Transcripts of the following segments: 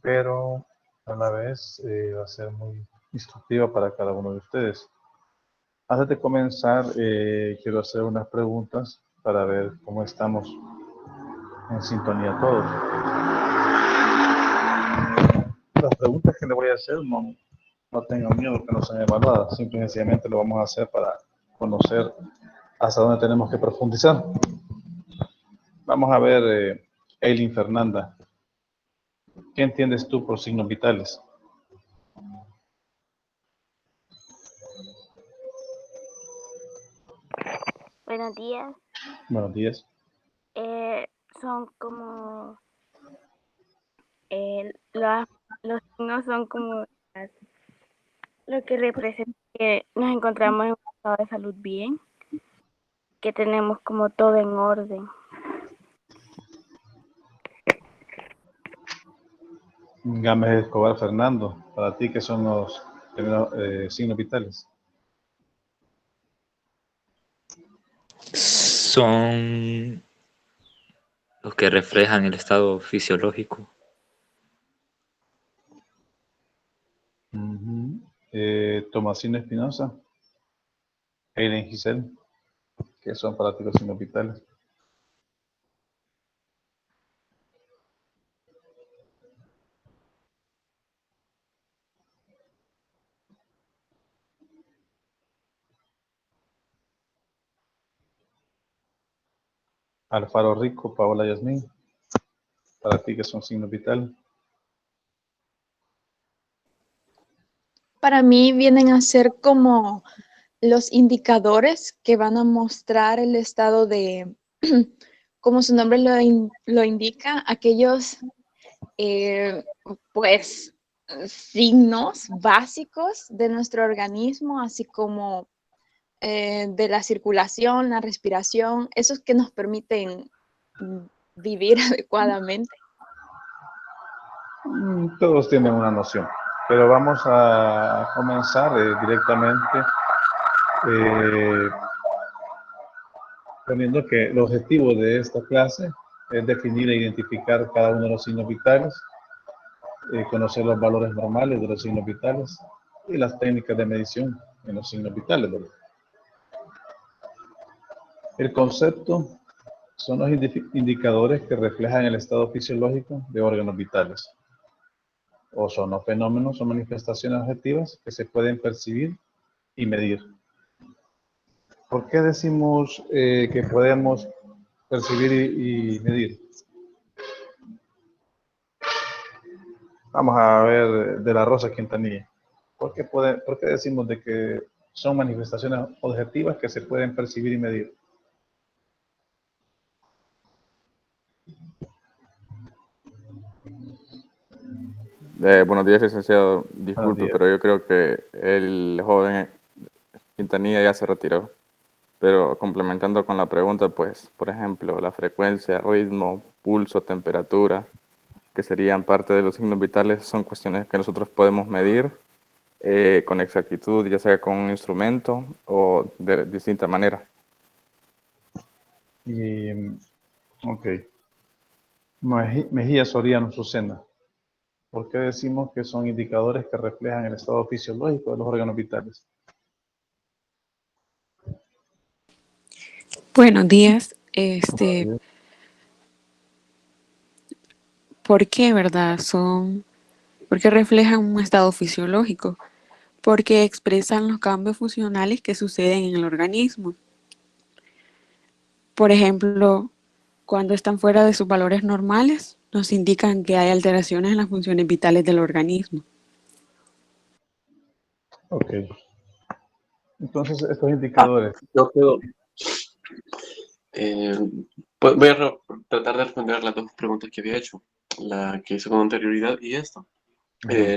pero a la vez va a ser muy instructiva para cada uno de ustedes. Antes de comenzar, quiero hacer unas preguntas para ver cómo estamos en sintonía todos. Las preguntas que le voy a hacer no tengan miedo que no sean evaluadas, simple y sencillamente lo vamos a hacer para conocer hasta dónde tenemos que profundizar. Vamos a ver, Eileen Fernanda, ¿qué entiendes tú por signos vitales? Buenos días. Buenos días. Son como los signos son como lo que representa que nos encontramos en un estado de salud bien, que tenemos como todo en orden. Gámez Escobar Fernando, para ti, ¿qué son los signos vitales? Son los que reflejan el estado fisiológico. Tomasino Espinosa, Eileen Giselle, ¿qué son para ti los signos vitales? Alfaro Rico, Paola Yasmín, para ti, ¿qué son signos vitales? Para mí vienen a ser como los indicadores que van a mostrar el estado de, como su nombre lo indica, aquellos pues signos básicos de nuestro organismo, así como de la circulación, la respiración, esos que nos permiten vivir adecuadamente. Todos tienen una noción, pero vamos a comenzar directamente poniendo que el objetivo de esta clase es definir e identificar cada uno de los signos vitales, conocer los valores normales de los signos vitales y las técnicas de medición en los signos vitales, ¿verdad? El concepto son los indicadores que reflejan el estado fisiológico de órganos vitales, o son los fenómenos o manifestaciones objetivas que se pueden percibir y medir. ¿Por qué decimos que podemos percibir y medir? Vamos a ver de la Rosa Quintanilla. ¿Por qué decimos de que son manifestaciones objetivas que se pueden percibir y medir? Buenos días, licenciado. Disculpe, Buenos días. pero yo creo que el joven Quintanilla ya se retiró. Pero complementando con la pregunta, pues, por ejemplo, la frecuencia, ritmo, pulso, temperatura, que serían parte de los signos vitales, son cuestiones que nosotros podemos medir con exactitud, ya sea con un instrumento o de distinta manera. Ok. Mejía Soriano Susena. ¿Por qué decimos que son indicadores que reflejan el estado fisiológico de los órganos vitales? Buenos días. ¿Por qué, verdad? Porque reflejan un estado fisiológico, porque expresan los cambios funcionales que suceden en el organismo. Por ejemplo, cuando están fuera de sus valores normales, nos indican que hay alteraciones en las funciones vitales del organismo. Ok. Entonces, estos indicadores... Yo creo... pues voy a tratar de responder las dos preguntas que había hecho, la que hice con anterioridad y esta.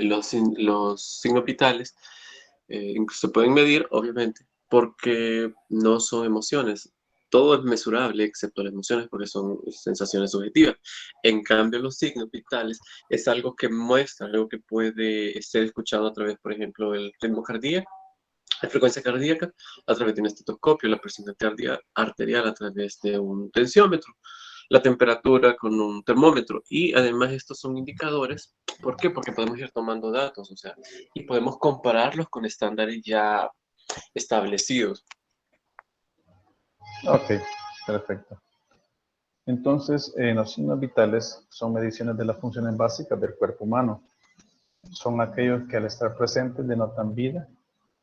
Los signos vitales se pueden medir, obviamente, porque no son emociones. Todo es mesurable excepto las emociones porque son sensaciones subjetivas. En cambio, los signos vitales es algo que muestra, algo que puede ser escuchado a través, por ejemplo, del ritmo cardíaco, la frecuencia cardíaca, a través de un estetoscopio, la presión arterial a través de un tensiómetro. la temperatura con un termómetro. Y además estos son indicadores. ¿Por qué? Porque podemos ir tomando datos, o sea, y podemos compararlos con estándares ya establecidos. Ok, perfecto. Entonces, los signos vitales son mediciones de las funciones básicas del cuerpo humano. Son aquellos que al estar presentes denotan vida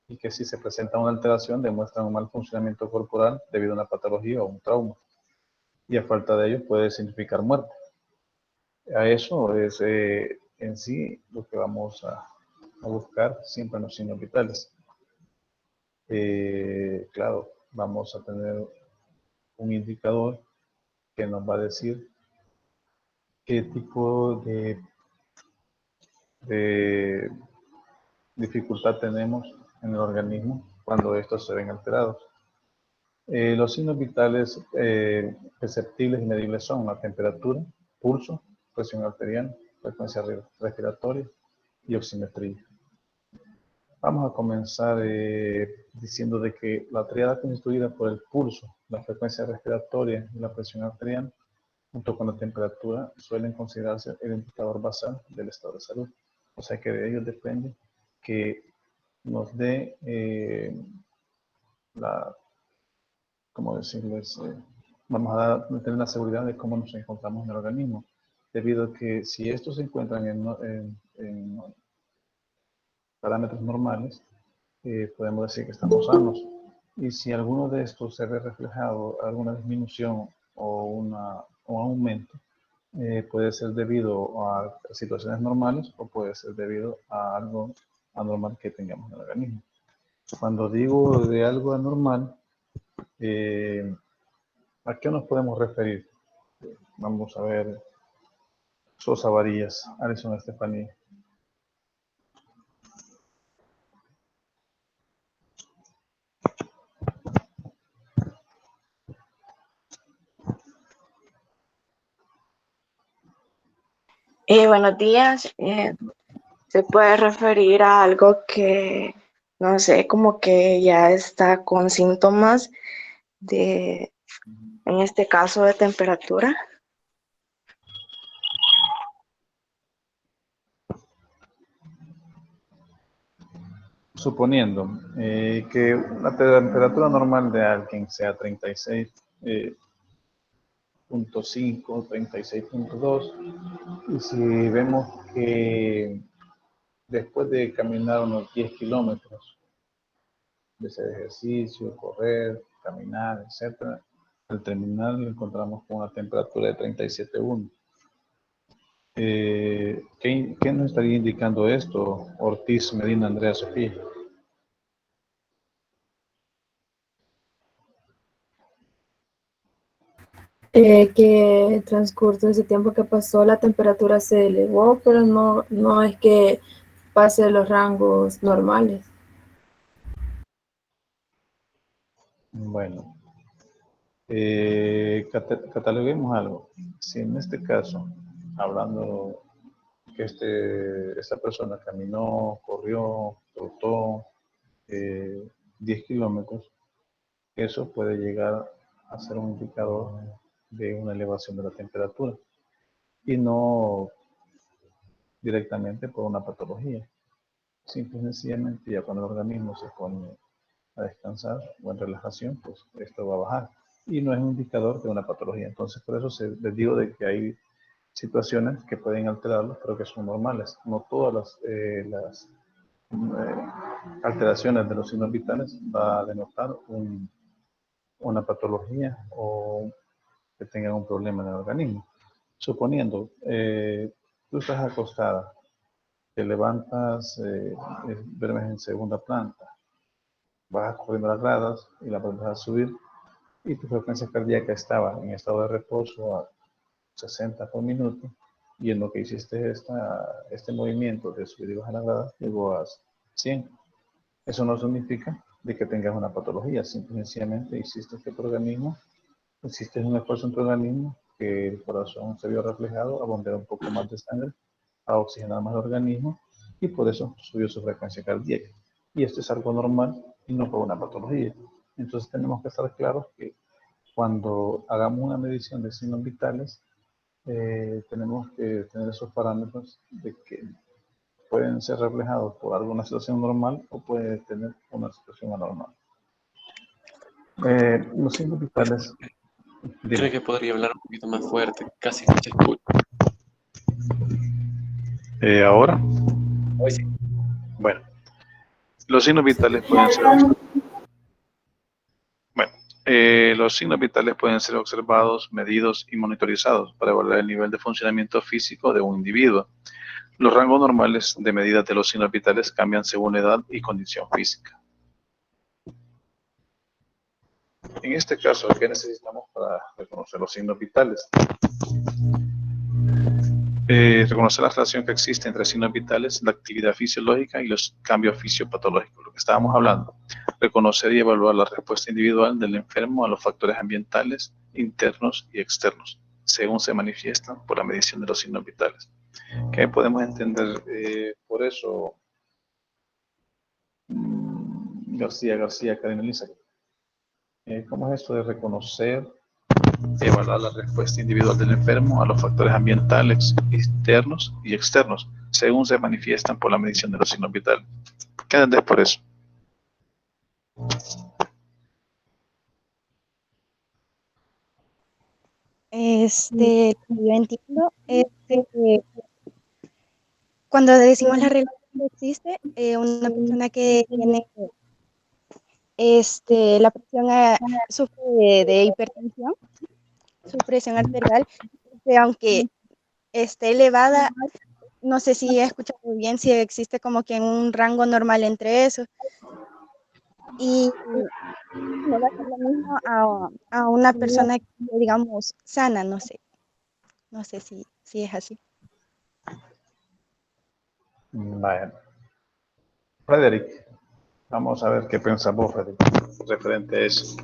y que si se presenta una alteración demuestran un mal funcionamiento corporal debido a una patología o un trauma. Y a falta de ello puede significar muerte. A eso es en sí lo que vamos a buscar siempre en los signos vitales. Claro, vamos a tener un indicador que nos va a decir qué tipo de dificultad tenemos en el organismo cuando estos se ven alterados. Los signos vitales perceptibles y medibles son la temperatura, pulso, presión arterial, frecuencia respiratoria y oximetría. Vamos a comenzar diciendo de que la triada constituida por el pulso, la frecuencia respiratoria y la presión arterial, junto con la temperatura, suelen considerarse el indicador basal del estado de salud. O sea que de ellos depende que nos dé ¿cómo decirles? Vamos a tener la seguridad de cómo nos encontramos en el organismo, debido a que si estos se encuentran en parámetros normales, podemos decir que estamos sanos. Y si alguno de estos se ve reflejado alguna disminución o un aumento, puede ser debido a situaciones normales o puede ser debido a algo anormal que tengamos en el organismo. Cuando digo de algo anormal, ¿a qué nos podemos referir? Vamos a ver. Sosa Varillas, Alison Estefanía. Buenos días. Se puede referir a algo que, no sé, como que ya está con síntomas de, en este caso, de temperatura. Suponiendo que la temperatura normal de alguien sea 36.5, 36.2, y si vemos que después de caminar unos 10 kilómetros, de hacer ejercicio, correr, caminar, etc., al terminar lo encontramos con una temperatura de 37.1. ¿Qué nos estaría indicando esto, Ortiz, Medina, Andrea, Sofía? Que el transcurso de ese tiempo que pasó, la temperatura se elevó, pero no es que pase los rangos normales. Bueno, cataloguemos algo. Si en este caso, hablando que esta persona caminó, corrió, trotó 10 kilómetros, eso puede llegar a ser un indicador de una elevación de la temperatura y no directamente por una patología. Simple y sencillamente, ya cuando el organismo se pone a descansar o en relajación, pues esto va a bajar. Y no es un indicador de una patología. Entonces, por eso les digo de que hay situaciones que pueden alterarlos, pero que son normales. No todas las alteraciones de los signos vitales va a denotar una patología o que tengan un problema en el organismo. Suponiendo, tú estás acostada, te levantas, duermes en segunda planta, vas corriendo las gradas y la vuelves a subir y tu frecuencia cardíaca estaba en estado de reposo a 60 por minuto y en lo que hiciste este movimiento de subir y bajar las gradas llegó a 100. Eso no significa de que tengas una patología, simplemente hiciste que tu organismo, hiciste un esfuerzo en tu organismo, que el corazón se vio reflejado a bombear un poco más de sangre, a oxigenar más el organismo y por eso subió su frecuencia cardíaca. Y esto es algo normal y no por una patología. Entonces tenemos que estar claros que cuando hagamos una medición de signos vitales, tenemos que tener esos parámetros de que pueden ser reflejados por alguna situación normal o puede tener una situación anormal. Los signos vitales. Creo que podría hablar un poquito más fuerte, casi no se escucha. ¿Ahora? Hoy sí. Bueno, los signos vitales pueden ser los signos vitales pueden ser observados, medidos y monitorizados para evaluar el nivel de funcionamiento físico de un individuo. Los rangos normales de medida de los signos vitales cambian según la edad y condición física. En este caso, ¿qué necesitamos para reconocer los signos vitales? Reconocer la relación que existe entre signos vitales, la actividad fisiológica y los cambios fisiopatológicos, lo que estábamos hablando. Reconocer y evaluar la respuesta individual del enfermo a los factores ambientales, internos y externos, según se manifiestan por la medición de los signos vitales. ¿Qué podemos entender por eso? García, Karen Elisa. ¿Cómo es esto de reconocer, evaluar la respuesta individual del enfermo a los factores ambientales, internos y externos, según se manifiestan por la medición de los signos vitales? ¿Qué entendés por eso? Lo que yo entiendo es que cuando decimos la relación que existe, una persona que tiene la presión sufre de hipertensión, su presión arterial, que aunque esté elevada, no sé si he escuchado bien, si existe como que un rango normal entre eso. Y no va a ser lo mismo a una persona que, digamos, sana, no sé si es así. Vale. Frederick, vamos a ver qué piensas vos, Frederick, referente a eso.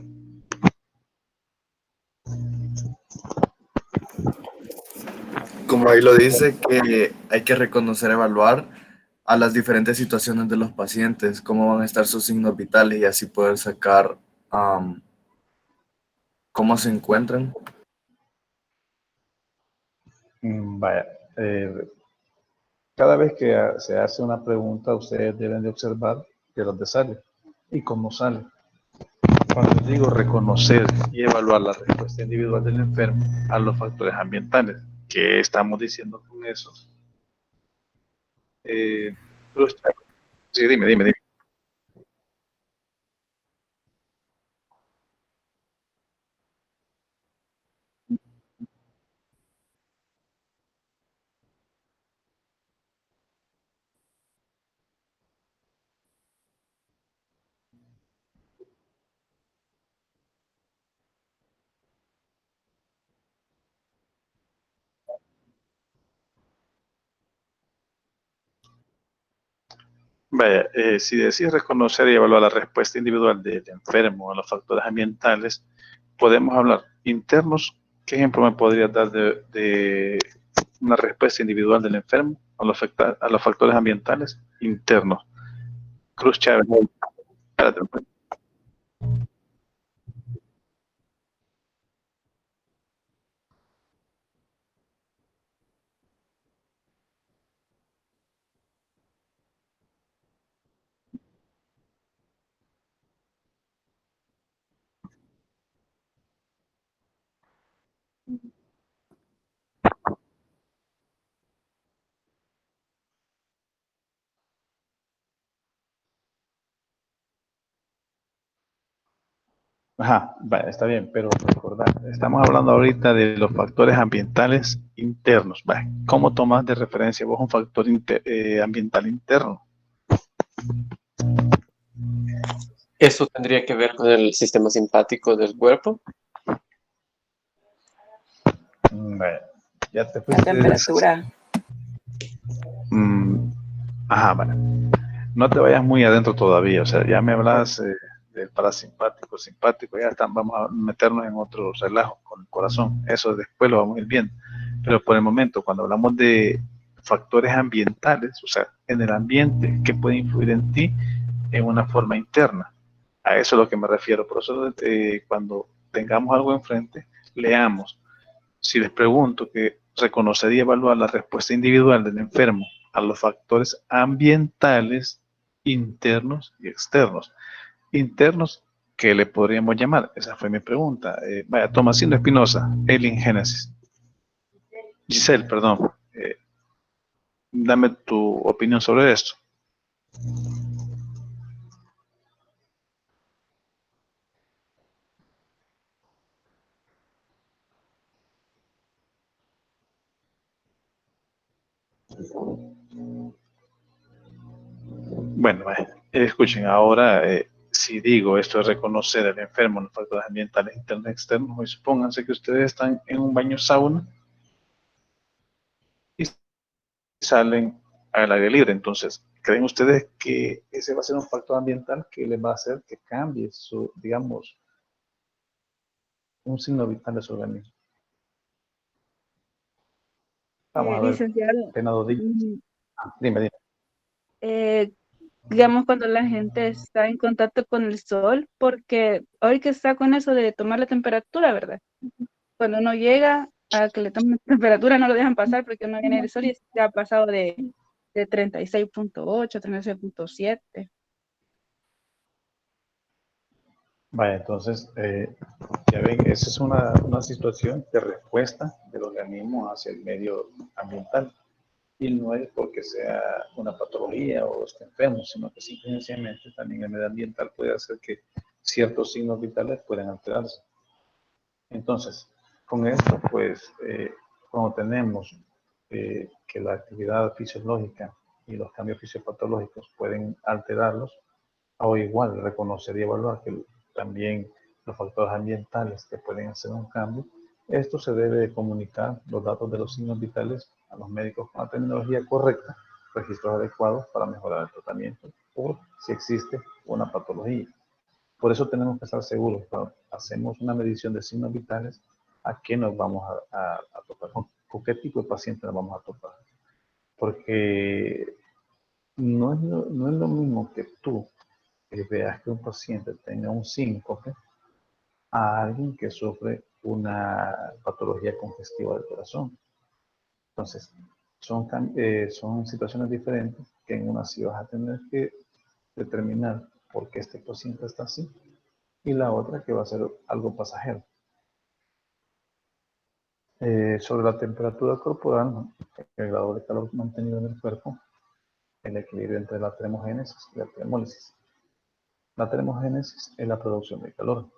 Como ahí lo dice, que hay que reconocer, evaluar a las diferentes situaciones de los pacientes, cómo van a estar sus signos vitales y así poder sacar cómo se encuentran. Vaya, cada vez que se hace una pregunta, ustedes deben de observar de dónde sale y cómo sale. Cuando digo reconocer y evaluar la respuesta individual del enfermo a los factores ambientales, ¿qué estamos diciendo con eso? Sí, dime. Vaya, si decís reconocer y evaluar la respuesta individual del enfermo a los factores ambientales, podemos hablar internos. ¿Qué ejemplo me podrías dar de una respuesta individual del enfermo a los factores ambientales internos? Cruz Chávez. Espérate. Ajá, vale, está bien, pero recordad, estamos hablando ahorita de los factores ambientales internos. Vale, ¿cómo tomas de referencia vos un factor ambiental interno? ¿Eso tendría que ver con el sistema simpático del cuerpo? Vale, ya te La fuiste. temperatura. Ajá, vale. No te vayas muy adentro todavía, o sea, ya me hablas del parasimpático, simpático, ya vamos a meternos en otro relajo con el corazón, eso después lo vamos a ir viendo, pero por el momento, cuando hablamos de factores ambientales, o sea, en el ambiente, que puede influir en ti en una forma interna, a eso es a lo que me refiero. Por eso cuando tengamos algo enfrente, leamos. Si les pregunto que reconocería evaluar la respuesta individual del enfermo a los factores ambientales internos y externos. Internos, ¿qué le podríamos llamar? Esa fue mi pregunta. Vaya, Tomasino Espinosa, Elin Génesis. Giselle, perdón. Dame tu opinión sobre esto. Bueno, escuchen, ahora si digo esto es reconocer al enfermo en los factores ambientales internos y externos, hoy supónganse que ustedes están en un baño sauna y salen al aire libre. Entonces, ¿creen ustedes que ese va a ser un factor ambiental que les va a hacer que cambie su, digamos, un signo vital de su organismo? Vamos a ver, Licenciado, Penado, dime. digamos cuando la gente está en contacto con el sol, porque hoy que está con eso de tomar la temperatura, ¿verdad? Cuando uno llega a que le tomen la temperatura no lo dejan pasar porque uno viene del sol y ya ha pasado de 36.8, 36.7. Vaya, entonces, ya ven, esa es una situación de respuesta del organismo hacia el medio ambiental. Y no es porque sea una patología o esté enfermo, sino que simplemente también el medio ambiental puede hacer que ciertos signos vitales puedan alterarse. Entonces, con esto, pues, cuando tenemos que la actividad fisiológica y los cambios fisiopatológicos pueden alterarlos, o igual reconocer y evaluar que también los factores ambientales que pueden hacer un cambio, esto se debe comunicar los datos de los signos vitales a los médicos con la terminología correcta, registros adecuados para mejorar el tratamiento o si existe una patología. Por eso tenemos que estar seguros cuando hacemos una medición de signos vitales a qué nos vamos a topar, con qué tipo de paciente nos vamos a topar. Porque no es lo mismo que tú veas que un paciente tenga un síncope a alguien que sufre una patología congestiva del corazón. Entonces, son situaciones diferentes que en una sí vas a tener que determinar por qué este paciente está así y la otra que va a ser algo pasajero. Sobre la temperatura corporal, el grado de calor mantenido en el cuerpo, el equilibrio entre la termogénesis y la termólisis. La termogénesis es la producción de calor,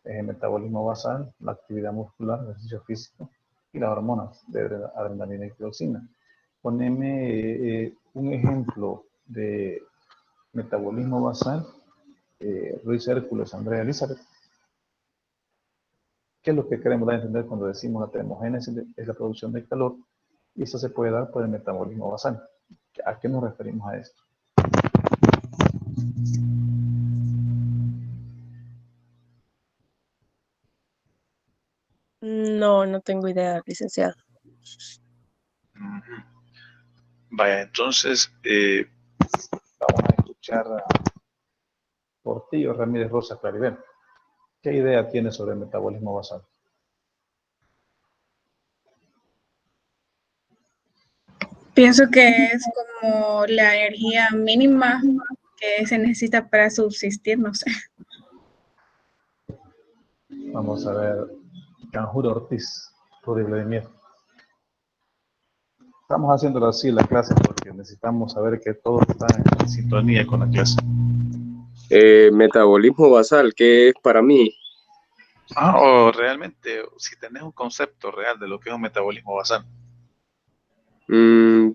es el metabolismo basal, la actividad muscular, el ejercicio físico y las hormonas de adrenalina y tiroxina. Poneme un ejemplo de metabolismo basal, Luis Hércules, Andrea Elizabeth. ¿Qué es lo que queremos dar a entender cuando decimos la termogénesis? Es la producción de calor y eso se puede dar por el metabolismo basal. ¿A qué nos referimos a esto? No, no tengo idea, licenciado. Vaya, entonces vamos a escuchar a Portillo Ramírez Rosa Claribel. ¿Qué idea tiene sobre el metabolismo basal? Pienso que es como la energía mínima que se necesita para subsistir, no sé. Vamos a ver, Canjuro Ortiz, Rudy Vladimir. Estamos haciéndolo así la clase porque necesitamos saber que todos están en sintonía con la clase. Metabolismo basal, ¿qué es para mí? O realmente, si tenés un concepto real de lo que es un metabolismo basal.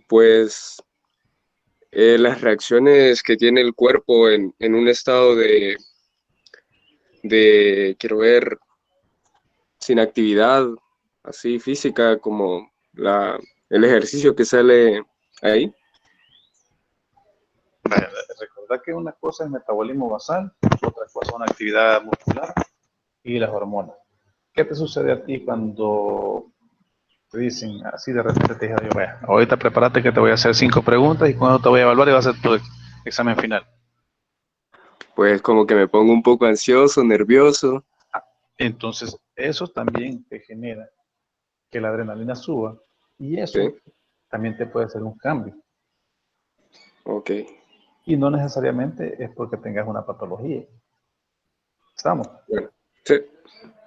Pues las reacciones que tiene el cuerpo en un estado de, quiero ver, sin actividad así física como el ejercicio que sale ahí. Recordad que una cosa es metabolismo basal, otra cosa es una actividad muscular y las hormonas. ¿Qué te sucede a ti cuando te dicen así de repente te dije yo, vea, ahorita prepárate que te voy a hacer 5 preguntas y cuando te voy a evaluar y va a ser tu examen final? Pues como que me pongo un poco ansioso, nervioso. Entonces, eso también te genera que la adrenalina suba y eso Sí. también te puede hacer un cambio. Ok. Y no necesariamente es porque tengas una patología. ¿Estamos? Bueno, sí.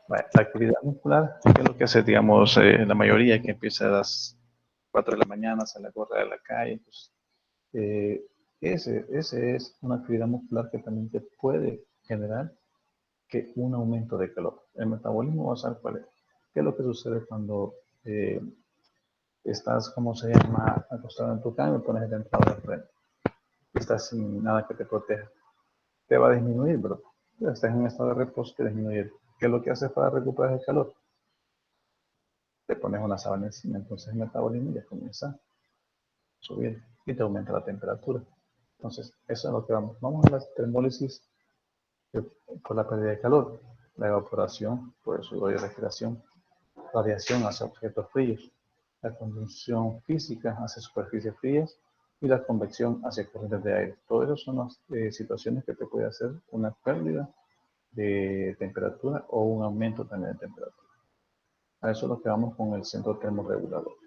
Bueno, la actividad muscular, que es lo que hace, digamos, la mayoría que empieza a las 4 de la mañana, sale a correr a la calle. Pues, ese es una actividad muscular que también te puede generar que un aumento de calor. El metabolismo basal, ¿cuál es? ¿Qué es lo que sucede cuando estás, ¿cómo se llama?, acostado en tu cama y pones el ventilador de frente? Estás sin nada que te proteja. Te va a disminuir, bro. Estás en un estado de reposo que disminuye. ¿Qué es lo que haces para recuperar el calor? Te pones una sábana encima, entonces el metabolismo ya comienza a subir y te aumenta la temperatura. Entonces, eso es lo que vamos. Vamos a la termólisis por la pérdida de calor, la evaporación por el sudor y respiración, radiación hacia objetos fríos, la conducción física hacia superficies frías y la convección hacia corrientes de aire. Todas esas son las situaciones que te puede hacer una pérdida de temperatura o un aumento también de temperatura. A eso es lo que vamos con el centro termorregulador.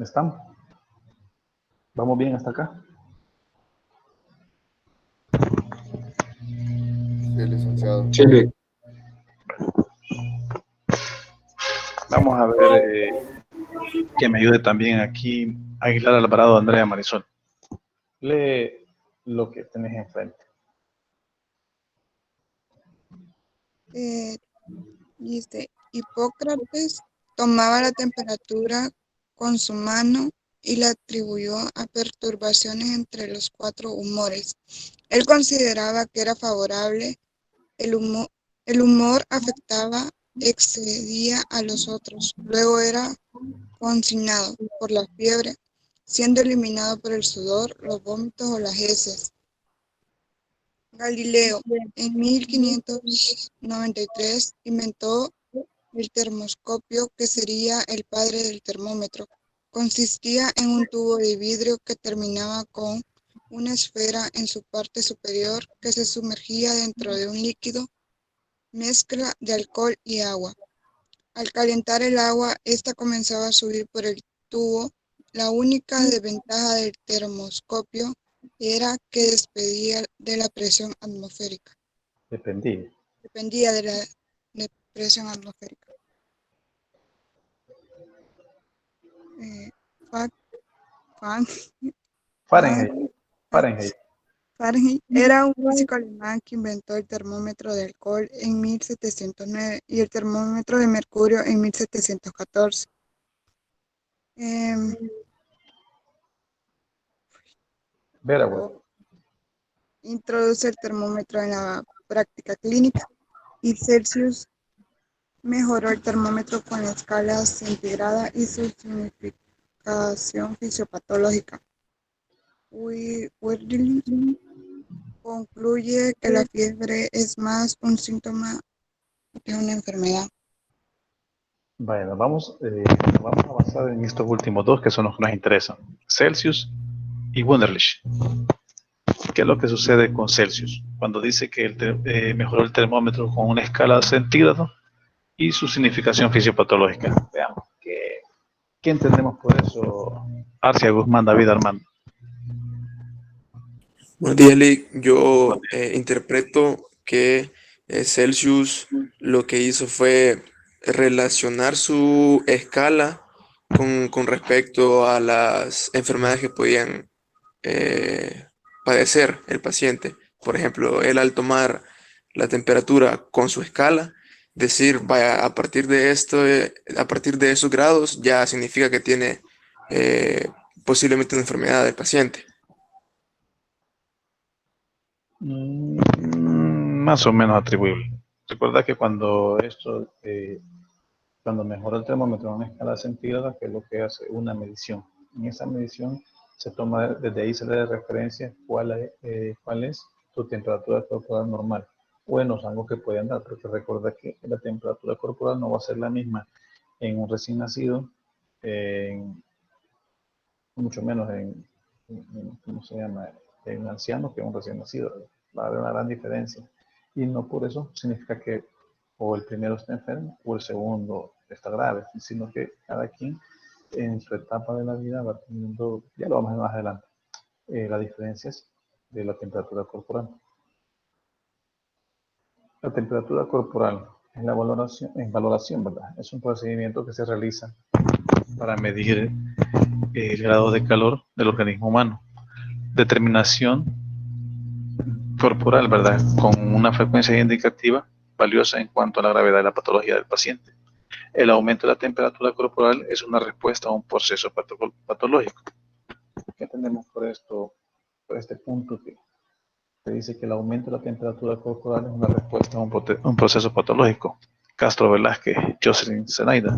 ¿Estamos? ¿Vamos bien hasta acá? Sí, licenciado. Sí. Vamos a ver que me ayude también aquí Aguilar Alvarado, Andrea Marisol. Lee lo que tenés enfrente. Dice, Hipócrates tomaba la temperatura con su mano y la atribuyó a perturbaciones entre los 4 humores. Él consideraba que era favorable, el humor afectaba, excedía a los otros, luego era consignado por la fiebre, siendo eliminado por el sudor, los vómitos o las heces. Galileo, en 1593, inventó el termoscopio, que sería el padre del termómetro. Consistía en un tubo de vidrio que terminaba con una esfera en su parte superior que se sumergía dentro de un líquido, mezcla de alcohol y agua. Al calentar el agua, esta comenzaba a subir por el tubo. La única desventaja del termoscopio era que dependía de la presión atmosférica. Dependía de la presión atmosférica. Fahrenheit era un físico alemán que inventó el termómetro de alcohol en 1709 y el termómetro de mercurio en 1714. Introduce el termómetro en la práctica clínica y Celsius mejoró el termómetro con la escala centígrada y su significación fisiopatológica. Werdling concluye que la fiebre es más un síntoma de una enfermedad. Bueno, vamos a basar en estos últimos dos que son los que nos interesan. Celsius y Wunderlich. ¿Qué es lo que sucede con Celsius? Cuando dice que mejoró el termómetro con una escala centígrado y su significación fisiopatológica. Veamos, ¿qué entendemos por eso? Arcia Guzmán, David Armando. Buenos días, Lick. Yo interpreto que Celsius lo que hizo fue relacionar su escala con respecto a las enfermedades que podían padecer el paciente. Por ejemplo, él al tomar la temperatura con su escala, decir, vaya, a partir de esos grados ya significa que tiene posiblemente una enfermedad del paciente. Más o menos atribuible. Recuerda que cuando mejora el termómetro a una escala centígrada, que es lo que hace una medición. En esa medición se toma, desde ahí se le da referencia cuál es tu temperatura corporal normal o en los rangos que pueden dar, porque recuerda que la temperatura corporal no va a ser la misma en un recién nacido, mucho menos ¿cómo se llama? en un anciano que en un recién nacido. Va a haber una gran diferencia. Y no por eso significa que o el primero está enfermo o el segundo está grave, sino que cada quien en su etapa de la vida va teniendo, ya lo vamos a ver más adelante, las diferencias de la temperatura corporal. La temperatura corporal es la valoración, ¿verdad? Es un procedimiento que se realiza para medir el grado de calor del organismo humano. Determinación corporal, ¿verdad? Con una frecuencia indicativa valiosa en cuanto a la gravedad de la patología del paciente. El aumento de la temperatura corporal es una respuesta a un proceso patológico. ¿Qué entendemos por esto, por este punto que dice que el aumento de la temperatura corporal es una respuesta a un proceso patológico? Castro Velázquez, Jocelyn Zenaida.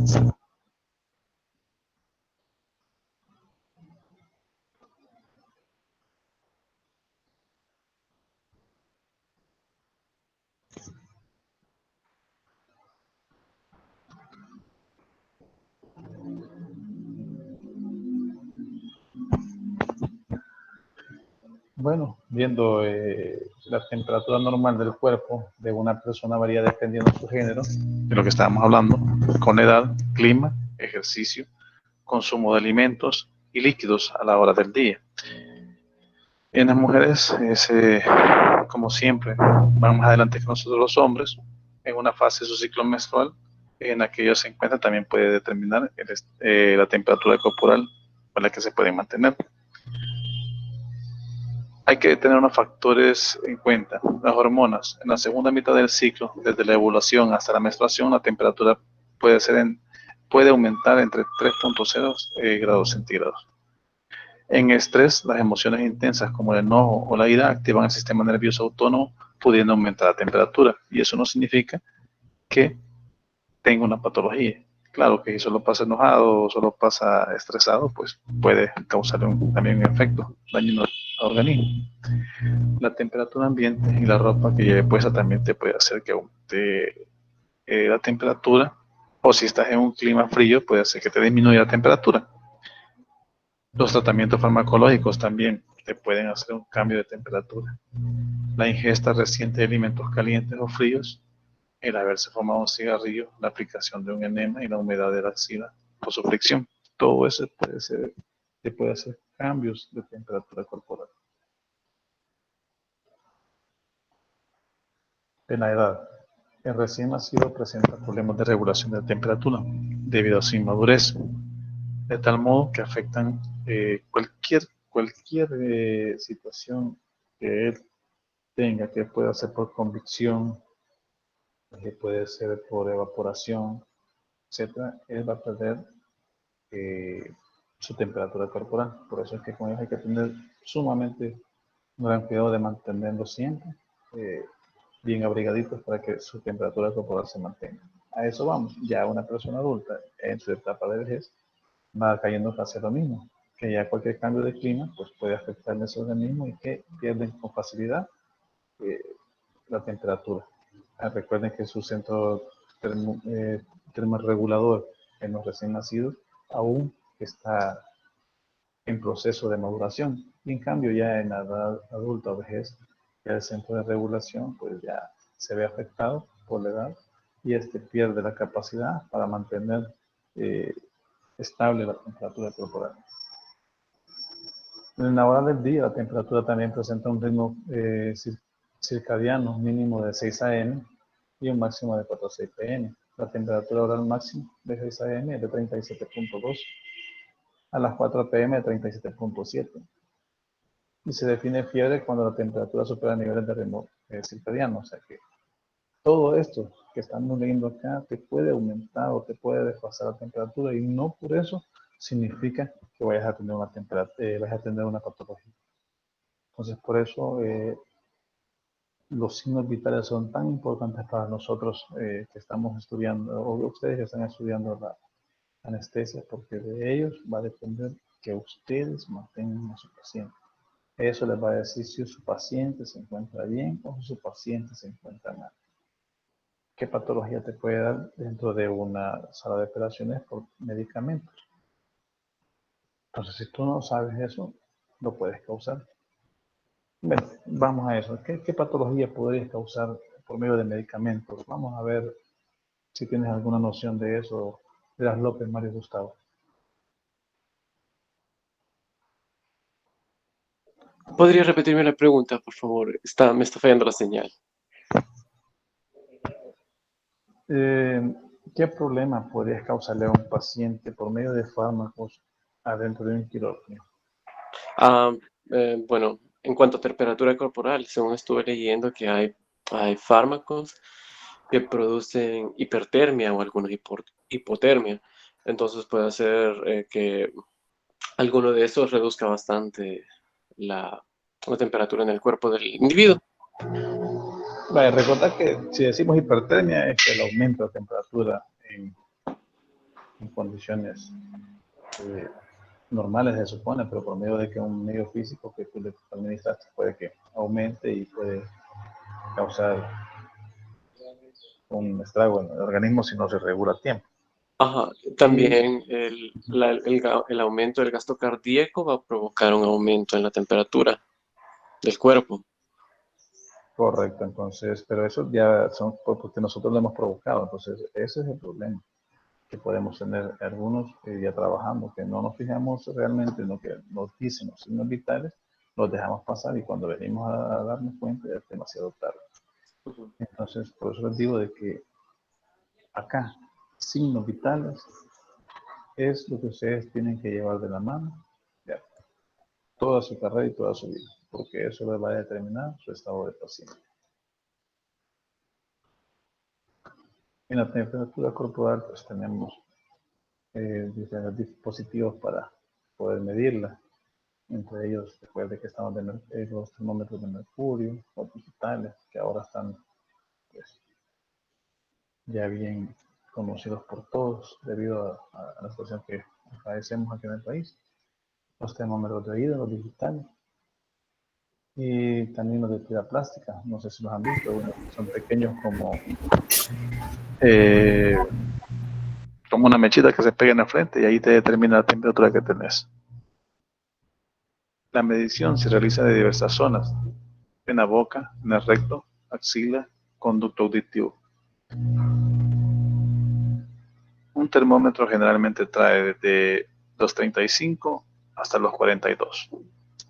Bueno, viendo la temperatura normal del cuerpo de una persona varía dependiendo de su género, de lo que estábamos hablando, con edad, clima, ejercicio, consumo de alimentos y líquidos a la hora del día. En las mujeres, como siempre, van más adelante que nosotros los hombres, en una fase de su ciclo menstrual, en la que ellos se encuentran, también puede determinar la temperatura corporal con la que se pueden mantener. Hay que tener unos factores en cuenta. Las hormonas. En la segunda mitad del ciclo, desde la ovulación hasta la menstruación, la temperatura puede aumentar entre 3.0 grados centígrados. En estrés, las emociones intensas como el enojo o la ira activan el sistema nervioso autónomo, pudiendo aumentar la temperatura. Y eso no significa que tenga una patología. Claro que si solo pasa enojado o solo pasa estresado, pues puede causar también un efecto dañino al organismo. La temperatura ambiente y la ropa que lleve puesta también te puede hacer que aumente la temperatura, o si estás en un clima frío puede hacer que te disminuya la temperatura. Los tratamientos farmacológicos también te pueden hacer un cambio de temperatura. La ingesta reciente de alimentos calientes o fríos, el haberse fumado un cigarrillo, la aplicación de un enema y la humedad de la axila por su fricción. Todo eso te puede hacer cambios de temperatura corporal. En la edad, el recién nacido presenta problemas de regulación de la temperatura debido a su inmadurez, de tal modo que afectan cualquier situación que él tenga, que pueda ser por convicción, que puede ser por evaporación, etcétera. Él va a perder su temperatura corporal. Por eso es que con ellos hay que tener sumamente un gran cuidado de mantenerlo siempre bien abrigaditos para que su temperatura corporal se mantenga. A eso vamos. Ya una persona adulta en su etapa de vejez va cayendo casi lo mismo, que ya cualquier cambio de clima pues puede afectarle a su organismo y que pierden con facilidad la temperatura. Recuerden que su centro termorregulador en los recién nacidos aún está en proceso de maduración. Y en cambio ya en la edad adulta o vejez, ya el centro de regulación pues ya se ve afectado por la edad y pierde la capacidad para mantener estable la temperatura corporal. En la hora del día la temperatura también presenta un ritmo circadiano mínimo de 6 AM y un máximo de 4 a 6 PM. La temperatura oral máxima de 6 AM es de 37.2 a las 4 PM de 37.7. Y se define fiebre cuando la temperatura supera niveles de ritmo circadiano. O sea que todo esto que estamos leyendo acá te puede aumentar o te puede desfasar la temperatura y no por eso significa que vayas a tener una patología. Entonces por eso los signos vitales son tan importantes para nosotros que estamos estudiando, o ustedes que están estudiando la anestesia, porque de ellos va a depender que ustedes mantengan a su paciente. Eso les va a decir si su paciente se encuentra bien o si su paciente se encuentra mal. ¿Qué patología te puede dar dentro de una sala de operaciones por medicamentos? Entonces, si tú no sabes eso, lo puedes causar. Bueno, vamos a eso. ¿Qué patología podrías causar por medio de medicamentos? Vamos a ver si tienes alguna noción de eso, de las López, Mario Gustavo. ¿Podría repetirme la pregunta, por favor? Me está fallando la señal. ¿Qué problema podrías causarle a un paciente por medio de fármacos adentro de un quirófano? Bueno, en cuanto a temperatura corporal, según estuve leyendo que hay fármacos que producen hipertermia o algunos hipotermia. Entonces puede ser que alguno de esos reduzca bastante la temperatura en el cuerpo del individuo. Vale, recordad que si decimos hipertermia es el aumento de temperatura en condiciones normales se supone, pero por medio de que un medio físico que tú le administraste puede que aumente y puede causar un estrago en el organismo si no se regula a tiempo. Ajá, también el aumento del gasto cardíaco va a provocar un aumento en la temperatura del cuerpo. Correcto, entonces, pero eso ya son porque nosotros lo hemos provocado, entonces ese es el problema que podemos tener algunos ya trabajando, que no nos fijamos realmente en lo que nos dicen los signos vitales, los dejamos pasar y cuando venimos a darnos cuenta ya es demasiado tarde. Entonces, por eso les digo de que acá, signos vitales es lo que ustedes tienen que llevar de la mano ya, toda su carrera y toda su vida, porque eso les va a determinar su estado de paciente. En la temperatura corporal pues tenemos diferentes dispositivos para poder medirla. Entre ellos, recuerde que estamos los termómetros de mercurio, los digitales, que ahora están pues, ya bien conocidos por todos debido a la situación que padecemos aquí en el país. Los termómetros de oído, los digitales. Y también los de tira plástica, no sé si los han visto, bueno, son pequeños como una mechita que se pega en la frente y ahí te determina la temperatura que tenés. La medición se realiza de diversas zonas, en la boca, en el recto, axila, conducto auditivo. Un termómetro generalmente trae desde los 35 hasta los 42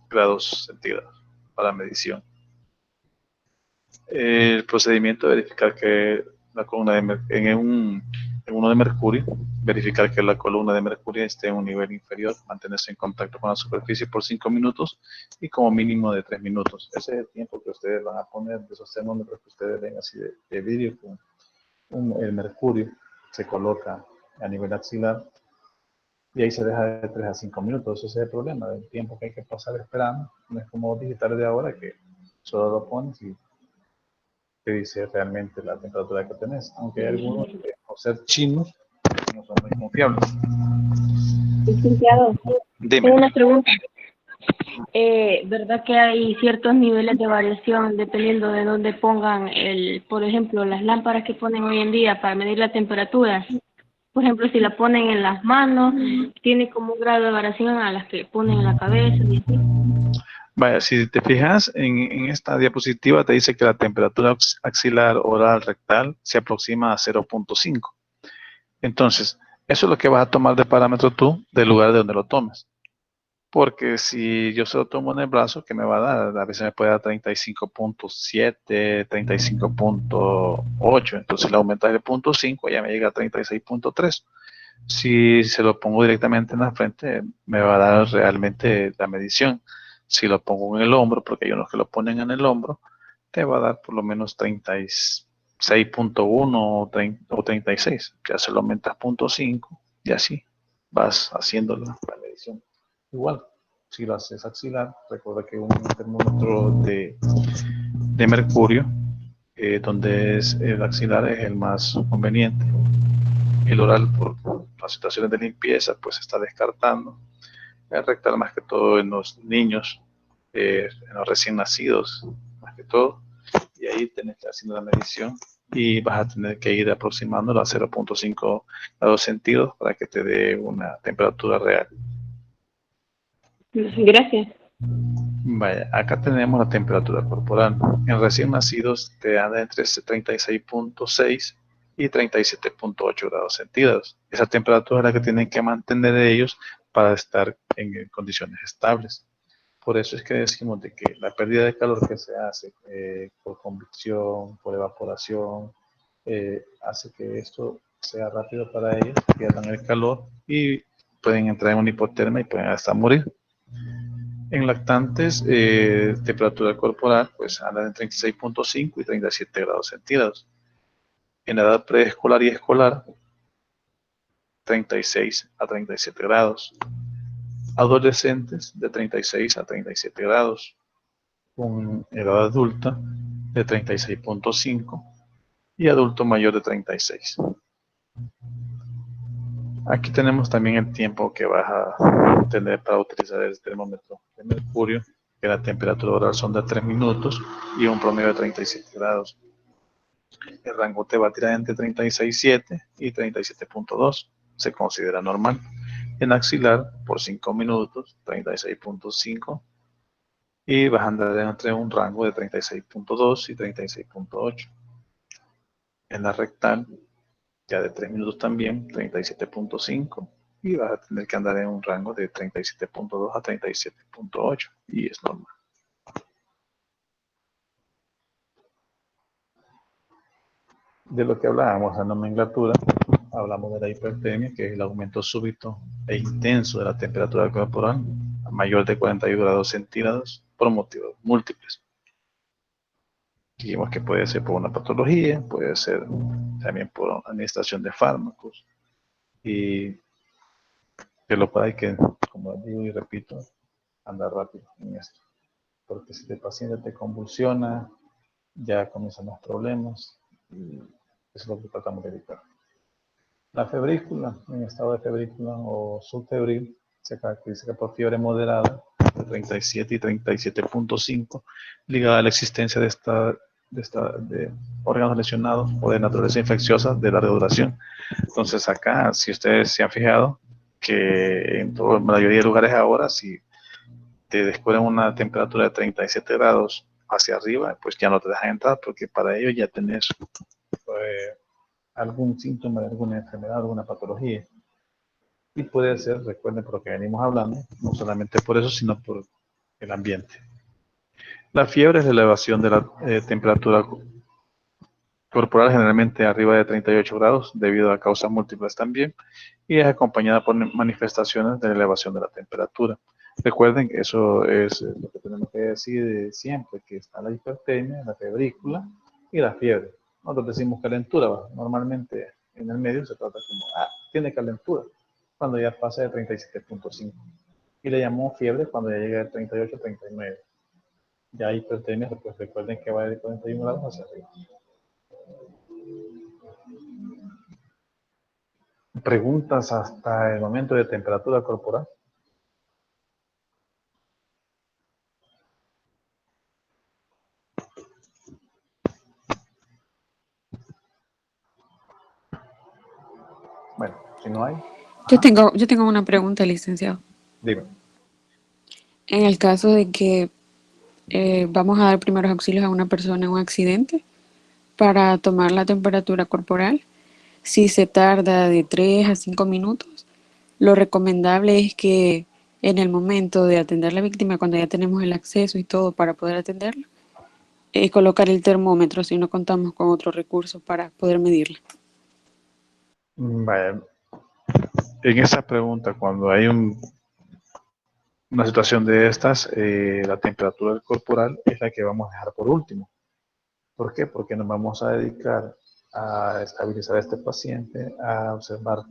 grados centígrados para medición. El procedimiento de verificar que la columna en uno de mercurio, verificar que la columna de mercurio esté en un nivel inferior, mantenerse en contacto con la superficie por 5 minutos y como mínimo de 3 minutos. Ese es el tiempo que ustedes van a poner de esos termómetros que ustedes ven así de vidrio. El mercurio se coloca a nivel axilar y ahí se deja de 3 a 5 minutos. Ese es el problema del tiempo que hay que pasar esperando. No es como los digitales de ahora que solo lo pones y te dice realmente la temperatura que tenés, aunque hay algunos que, por ser chinos, no son muy confiables. Licenciado, Dime. tengo una pregunta. ¿Verdad que hay ciertos niveles de variación dependiendo de dónde pongan, por ejemplo, las lámparas que ponen hoy en día para medir la temperatura? Por ejemplo, si la ponen en las manos, tiene como un grado de variación a las que ponen en la cabeza y así. Vaya, si te fijas en esta diapositiva te dice que la temperatura axilar, oral, rectal se aproxima a 0.5. Entonces, eso es lo que vas a tomar de parámetro tú del lugar de donde lo tomes. Porque si yo se lo tomo en el brazo, ¿qué me va a dar? A veces me puede dar 35.7, 35.8. Entonces le aumentas el 0.5, ya me llega a 36.3. Si se lo pongo directamente en la frente, me va a dar realmente la medición. Si lo pongo en el hombro, porque hay unos que lo ponen en el hombro, te va a dar por lo menos 36.1 o 36. Ya se lo aumentas 0.5 y así vas haciendo la medición. Igual, si lo haces axilar, recuerda que un termómetro de mercurio, donde es el axilar es el más conveniente. El oral, por las situaciones de limpieza, pues se está descartando. El rectal más que todo en los niños, en los recién nacidos, más que todo. Y ahí tenés que ir haciendo la medición y vas a tener que ir aproximándolo a 0.5 grados centígrados para que te dé una temperatura real. Gracias. Vaya, acá tenemos la temperatura corporal. En recién nacidos te anda entre 36.6 y 37.8 grados centígrados. Esa temperatura es la que tienen que mantener ellos para estar en condiciones estables. Por eso es que decimos de que la pérdida de calor que se hace por convección, por evaporación, hace que esto sea rápido para ellos, pierdan el calor y pueden entrar en una hipotermia y pueden hasta morir. En lactantes, temperatura corporal, pues anda en 36.5 y 37 grados centígrados. En edad preescolar y escolar, 36 a 37 grados. Adolescentes, de 36 a 37 grados. Con edad adulta, de 36.5 y adulto mayor de 36. Aquí tenemos también el tiempo que vas a tener para utilizar el termómetro de mercurio, que la temperatura oral son de 3 minutos y un promedio de 37 grados. El rango te va a tirar entre 36.7 y 37.2, se considera normal. En axilar, por 5 minutos, 36.5, y vas a andar entre un rango de 36.2 y 36.8. En la rectal, ya de 3 minutos también, 37.5, y vas a tener que andar en un rango de 37.2 a 37.8, y es normal. De lo que hablábamos, la nomenclatura, hablamos de la hipertermia, que es el aumento súbito e intenso de la temperatura corporal, a mayor de 41 grados centígrados, por motivos múltiples. Dijimos que puede ser por una patología, puede ser también por administración de fármacos, y que lo cual hay que, como digo y repito, andar rápido en esto. Porque si el paciente te convulsiona, ya comienzan los problemas, y eso es lo que tratamos de evitar. La febrícula, en estado de febrícula o subfebril, se caracteriza por fiebre moderada de 37 y 37.5, ligada a la existencia de órganos lesionados o de naturaleza infecciosa de larga duración. Entonces acá, si ustedes se han fijado, que en la mayoría de lugares ahora, si te descubren una temperatura de 37 grados hacia arriba, pues ya no te dejan entrar, porque para ello ya tenés algún síntoma de alguna enfermedad, alguna patología. Y puede ser, recuerden por lo que venimos hablando, no solamente por eso, sino por el ambiente. La fiebre es la elevación de la temperatura corporal, generalmente arriba de 38 grados, debido a causas múltiples también, y es acompañada por manifestaciones de elevación de la temperatura. Recuerden que eso es lo que tenemos que decir siempre, que está la hipertermia, la febrícula y la fiebre. Nosotros decimos calentura, normalmente en el medio se trata como, tiene calentura, cuando ya pasa de 37.5. Y le llamamos fiebre cuando ya llega de 38 a 39. Ya hipertermia, pues recuerden que va de 41 grados hacia arriba. ¿Preguntas hasta el momento de temperatura corporal? Bueno, si no hay. Yo tengo una pregunta, licenciado. Dime. En el caso de que vamos a dar primeros auxilios a una persona en un accidente, para tomar la temperatura corporal, si se tarda de 3 a 5 minutos, lo recomendable es que en el momento de atender a la víctima, cuando ya tenemos el acceso y todo para poder atenderla, colocar el termómetro si no contamos con otro recurso para poder medirla. Vaya, en esa pregunta, cuando hay una situación de estas, la temperatura corporal es la que vamos a dejar por último. ¿Por qué? Porque nos vamos a dedicar a estabilizar a este paciente, a observar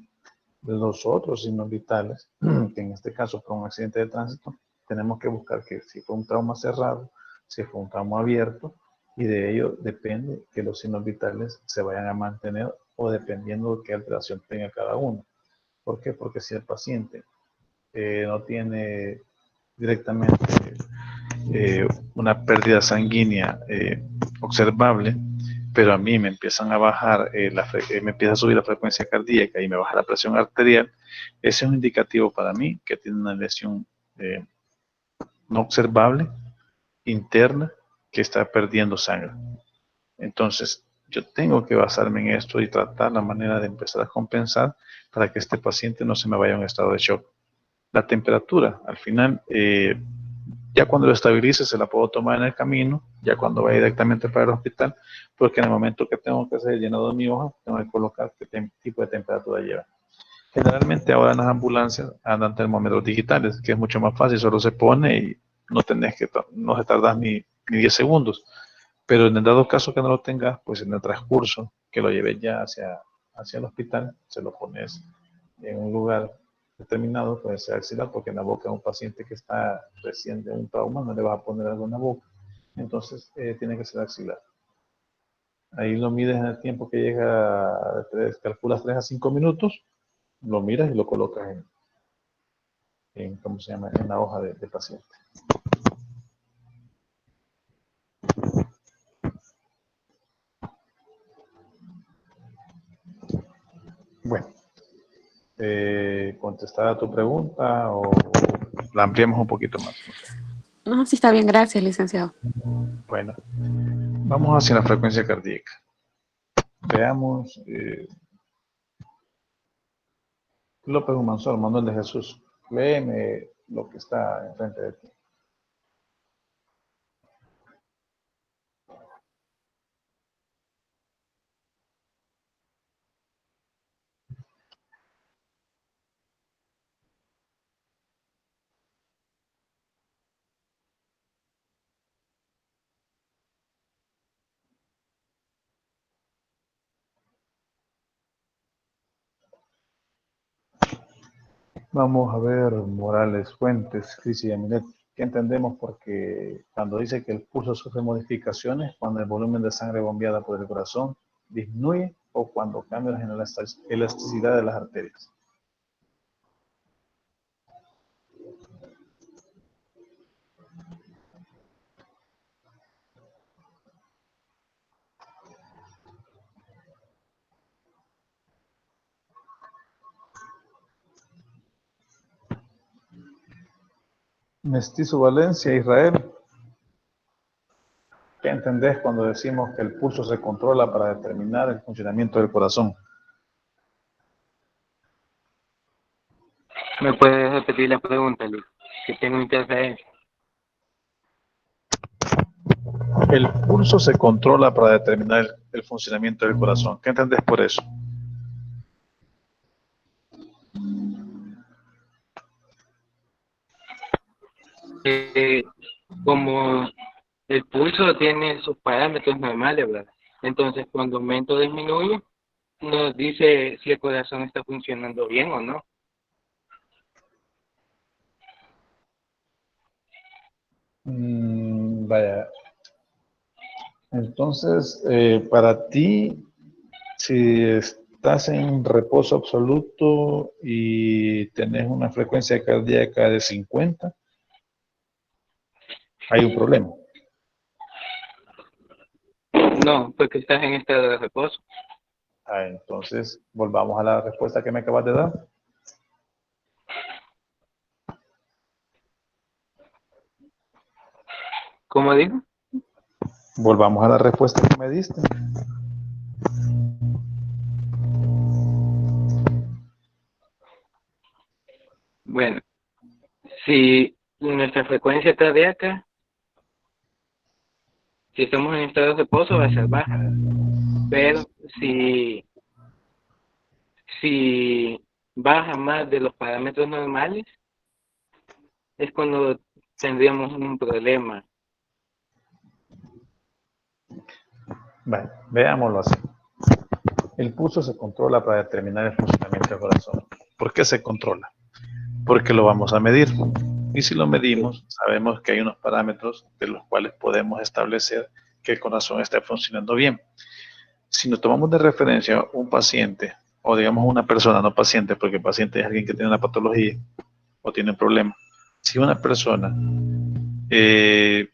los otros signos vitales, que en este caso por un accidente de tránsito, tenemos que buscar que si fue un trauma cerrado, si fue un trauma abierto, y de ello depende que los signos vitales se vayan a mantener o dependiendo de qué alteración tenga cada uno. ¿Por qué? Porque si el paciente no tiene directamente una pérdida sanguínea observable, pero a mí me empiezan a bajar, me empieza a subir la frecuencia cardíaca y me baja la presión arterial, ese es un indicativo para mí que tiene una lesión no observable, interna, que está perdiendo sangre. Entonces, yo tengo que basarme en esto y tratar la manera de empezar a compensar para que este paciente no se me vaya a un estado de shock. La temperatura, al final, ya cuando lo estabilice se la puedo tomar en el camino, ya cuando vaya directamente para el hospital, porque en el momento que tengo que hacer el llenado de mi hoja, tengo que colocar qué tipo de temperatura lleva. Generalmente ahora en las ambulancias andan termómetros digitales, que es mucho más fácil, solo se pone y no no se tardas ni 10 segundos. Pero en el dado caso que no lo tengas, pues en el transcurso que lo lleves ya hacia el hospital, se lo pones en un lugar determinado, puede ser axilar, porque en la boca de un paciente que está recién de un trauma no le vas a poner algo en la boca. Entonces tiene que ser axilar. Ahí lo mides en el tiempo que llega, calculas 3 a 5 minutos, lo miras y lo colocas ¿cómo se llama? En la hoja de paciente. Bueno, ¿contestar a tu pregunta o la ampliamos un poquito más? No, sí está bien, gracias, licenciado. Bueno, vamos hacia la frecuencia cardíaca. Veamos, López Humansor, Manuel de Jesús, léeme lo que está enfrente de ti. Vamos a ver Morales, Fuentes, Cris y Yamilet. ¿Qué entendemos? Porque cuando dice que el pulso sufre modificaciones, cuando el volumen de sangre bombeada por el corazón disminuye o cuando cambia la elasticidad de las arterias. Mestizo Valencia, Israel. ¿Qué entendés cuando decimos que el pulso se controla para determinar el funcionamiento del corazón? ¿Me puedes repetir la pregunta, Luis? Que tengo interferencia. El pulso se controla para determinar el funcionamiento del corazón. ¿Qué entendés por eso? Como el pulso tiene sus parámetros normales, ¿verdad? Entonces, cuando aumenta o disminuye, nos dice si el corazón está funcionando bien o no. Vaya. Entonces, para ti, si estás en reposo absoluto y tenés una frecuencia cardíaca de 50, hay un problema. No, porque estás en estado de reposo. Entonces, volvamos a la respuesta que me acabas de dar. ¿Cómo digo? Volvamos a la respuesta que me diste. Bueno, si nuestra frecuencia cardíaca, si estamos en estado de reposo, va a ser baja. Pero si baja más de los parámetros normales, es cuando tendríamos un problema. Bueno, veámoslo así. El pulso se controla para determinar el funcionamiento del corazón. ¿Por qué se controla? Porque lo vamos a medir. Y si lo medimos, sabemos que hay unos parámetros de los cuales podemos establecer que el corazón está funcionando bien. Si nos tomamos de referencia un paciente, o digamos una persona, no paciente, porque paciente es alguien que tiene una patología o tiene un problema. Si una persona, en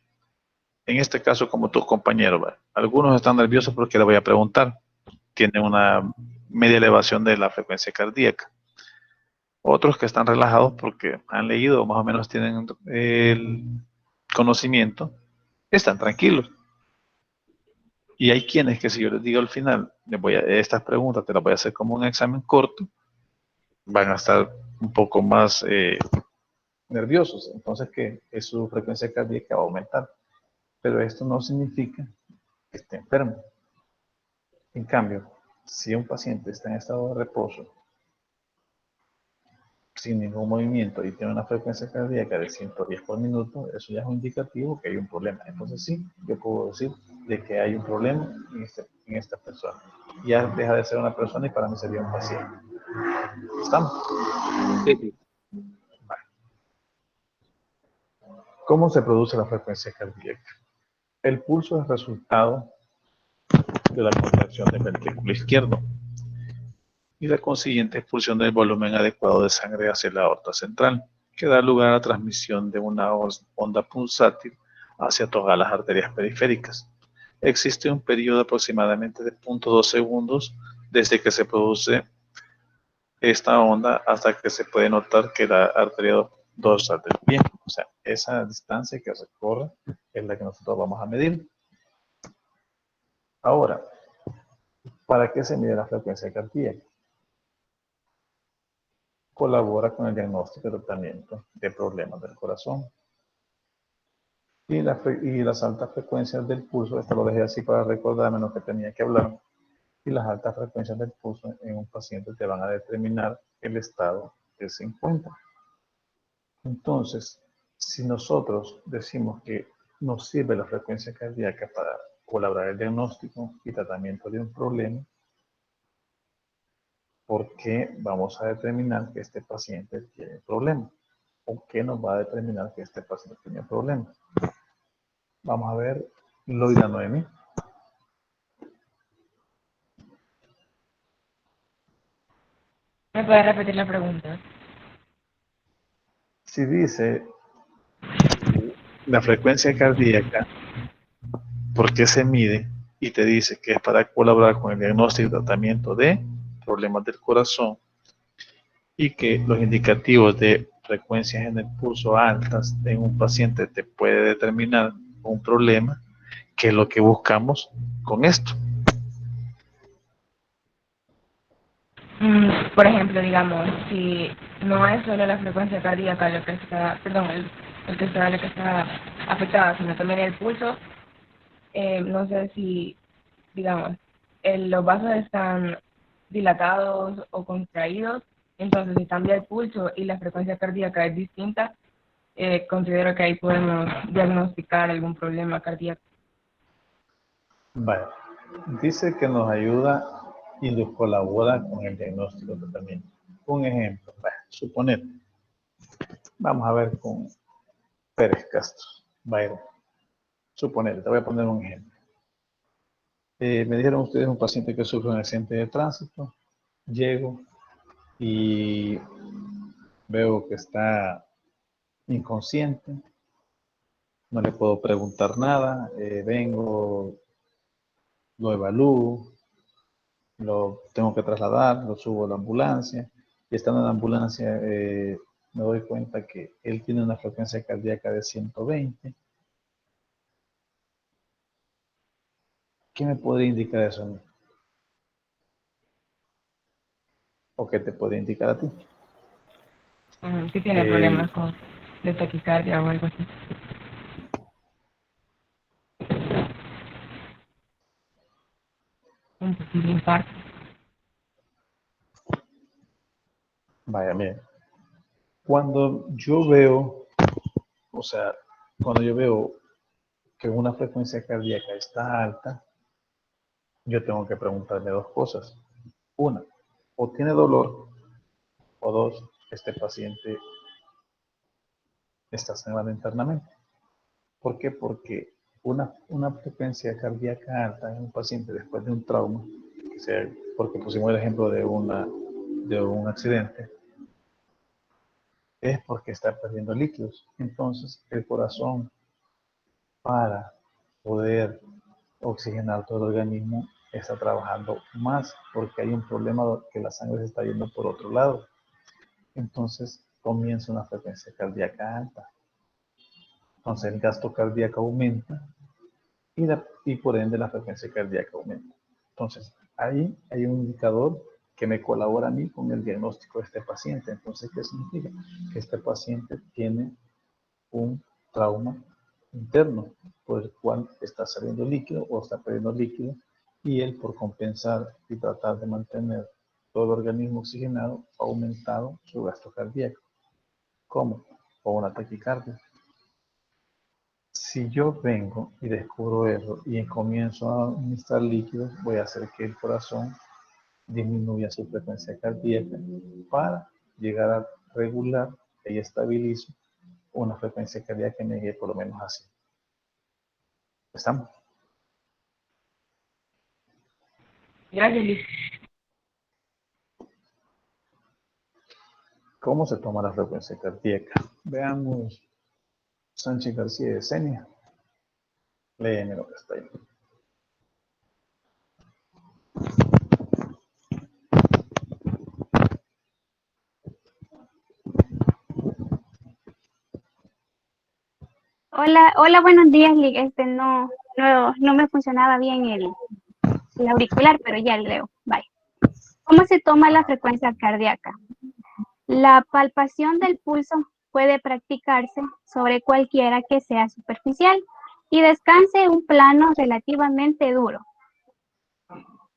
este caso como tus compañeros, algunos están nerviosos porque le voy a preguntar, tienen una media elevación de la frecuencia cardíaca. Otros que están relajados porque han leído, más o menos tienen conocimiento, están tranquilos. Y hay quienes que si yo les digo al final, estas preguntas te las voy a hacer como un examen corto, van a estar un poco más nerviosos. Entonces que su frecuencia cardíaca va a aumentar. Pero esto no significa que esté enfermo. En cambio, si un paciente está en estado de reposo, sin ningún movimiento y tiene una frecuencia cardíaca de 110 por minuto, eso ya es un indicativo que hay un problema. Entonces sí, yo puedo decir de que hay un problema en esta persona. Ya deja de ser una persona y para mí sería un paciente. ¿Estamos? Sí, sí. Vale. ¿Cómo se produce la frecuencia cardíaca? El pulso es resultado de la contracción del ventrículo izquierdo y la consiguiente expulsión del volumen adecuado de sangre hacia la aorta central, que da lugar a la transmisión de una onda pulsátil hacia todas las arterias periféricas. Existe un periodo aproximadamente de 0.2 segundos desde que se produce esta onda hasta que se puede notar que la arteria dorsal del pie, o sea, esa distancia que se corre es la que nosotros vamos a medir. Ahora, ¿para qué se mide la frecuencia cardíaca? Colabora con el diagnóstico y tratamiento de problemas del corazón. Y las altas frecuencias del pulso, esto lo dejé así para recordarme lo que tenía que hablar, y las altas frecuencias del pulso en un paciente te van a determinar el estado que se encuentra. Entonces, si nosotros decimos que nos sirve la frecuencia cardíaca para colaborar el diagnóstico y tratamiento de un problema, ¿por qué vamos a determinar que este paciente tiene problemas? ¿O qué nos va a determinar que este paciente tiene problemas? Vamos a ver Loida Noemi. ¿Me puede repetir la pregunta? Si dice la frecuencia cardíaca, ¿por qué se mide? Y te dice que es para colaborar con el diagnóstico y tratamiento de problemas del corazón y que los indicativos de frecuencias en el pulso altas en un paciente te puede determinar un problema, que es lo que buscamos con esto. Por ejemplo, digamos, si no es solo la frecuencia cardíaca lo que está, perdón, lo que está afectada, sino también el pulso, no sé si, digamos, los vasos están dilatados o contraídos, entonces si cambia el pulso y la frecuencia cardíaca es distinta, considero que ahí podemos diagnosticar algún problema cardíaco. Vale. Dice que nos ayuda y nos colabora con el diagnóstico también. Un ejemplo, suponer, vamos a ver con Pérez Castro, Byron. Suponer, te voy a poner un ejemplo. Me dijeron ustedes un paciente que sufre un accidente de tránsito, llego y veo que está inconsciente, no le puedo preguntar nada, vengo, lo evalúo, lo tengo que trasladar, lo subo a la ambulancia, y estando en la ambulancia me doy cuenta que él tiene una frecuencia cardíaca de 120. ¿Qué me podría indicar eso? ¿O qué te puede indicar a ti? Si tiene problemas de taquicardia o algo así. Un posible infarto. Vaya, mire. Cuando yo veo que una frecuencia cardíaca está alta, yo tengo que preguntarme dos cosas. Una, o tiene dolor, o dos, este paciente está sangrando internamente. ¿Por qué? Porque una frecuencia cardíaca alta en un paciente después de un trauma, porque pusimos el ejemplo de un accidente, es porque está perdiendo líquidos. Entonces, el corazón, para poder oxigenar todo el organismo, está trabajando más porque hay un problema que la sangre se está yendo por otro lado. Entonces, comienza una frecuencia cardíaca alta. Entonces el gasto cardíaco aumenta y por ende la frecuencia cardíaca aumenta. Entonces ahí hay un indicador que me colabora a mí con el diagnóstico de este paciente. Entonces, ¿qué significa? Que este paciente tiene un trauma interno por el cual está saliendo líquido o está perdiendo líquido, y él, por compensar y tratar de mantener todo el organismo oxigenado, ha aumentado su gasto cardíaco. ¿Cómo? Con una taquicardia. Si yo vengo y descubro eso y comienzo a administrar líquidos, voy a hacer que el corazón disminuya su frecuencia cardíaca para llegar a regular y estabilizo una frecuencia cardíaca que me llegue por lo menos así. ¿Estamos? Gracias, Luis. ¿Cómo se toma la frecuencia cardíaca? Veamos Sánchez García de Senia. Léeme lo que está ahí. Hola, buenos días, Lick. No me funcionaba bien el auricular, pero ya leo. Bye. ¿Cómo se toma la frecuencia cardíaca? La palpación del pulso puede practicarse sobre cualquiera que sea superficial y descanse en un plano relativamente duro.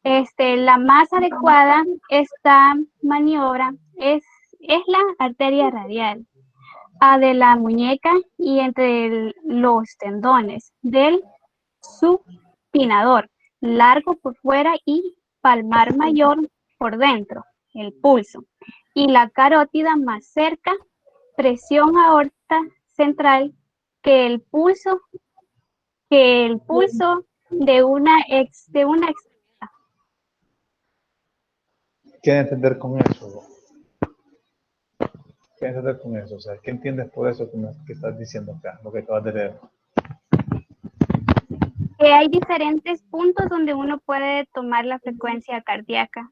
La más adecuada esta maniobra es la arteria radial de la muñeca y entre los tendones del supinador, largo por fuera y palmar mayor por dentro, el pulso, y la carótida más cerca, presión aorta central, que el pulso de una extremidad. ¿Qué entender con eso? ¿Qué entender con eso? O sea, ¿qué entiendes por eso que estás diciendo acá, lo que acabas de leer? Que hay diferentes puntos donde uno puede tomar la frecuencia cardíaca.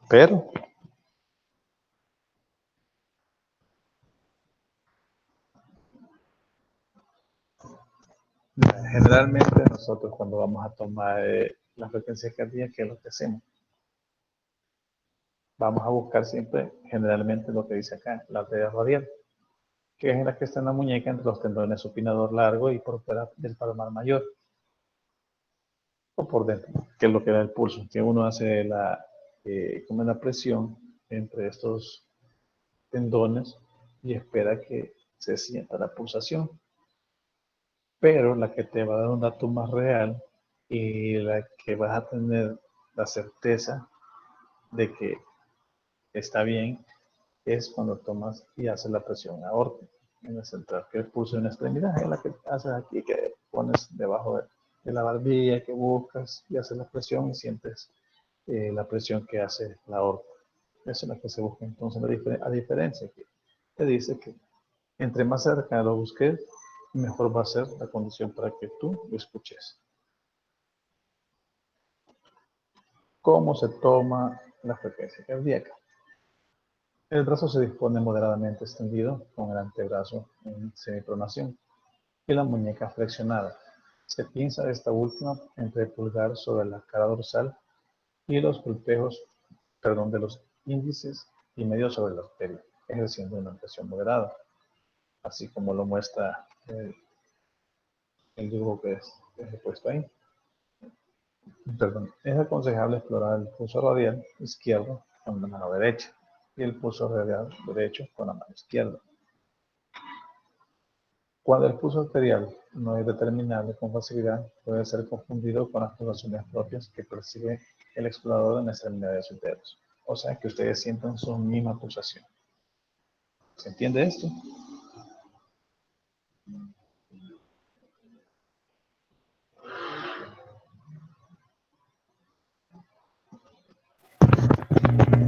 Pero generalmente nosotros cuando vamos a tomar la frecuencia cardíaca, ¿qué es lo que hacemos? Vamos a buscar siempre, generalmente lo que dice acá, la arteria radial, que es la que está en la muñeca entre los tendones supinador largo y por fuera del palmar mayor. O por dentro, que es lo que da el pulso, que uno hace la presión entre estos tendones y espera que se sienta la pulsación. Pero la que te va a dar un dato más real y la que vas a tener la certeza de que está bien es cuando tomas y haces la presión aórtica en el central, que el pulso de una extremidad es la que haces aquí, que pones debajo de la barbilla, que buscas y haces la presión y sientes la presión que hace la aorta. Esa es la que se busca. Entonces, a diferencia que te dice que entre más cerca lo busques, mejor va a ser la condición para que tú lo escuches. ¿Cómo se toma la frecuencia cardíaca? El brazo se dispone moderadamente extendido con el antebrazo en semipronación y la muñeca flexionada. Se pinza esta última entre el pulgar sobre la cara dorsal y los golpeos, de los índices y medio sobre la arteria, ejerciendo una presión moderada, así como lo muestra el dibujo que he puesto ahí. Es aconsejable explorar el pulso radial izquierdo con la mano derecha y el pulso radial derecho con la mano izquierda. Cuando el pulso arterial no es determinable con facilidad, puede ser confundido con las pulsaciones propias que percibe el explorador en la extremidad de sus dedos. O sea, que ustedes sientan su misma pulsación. ¿Se entiende esto?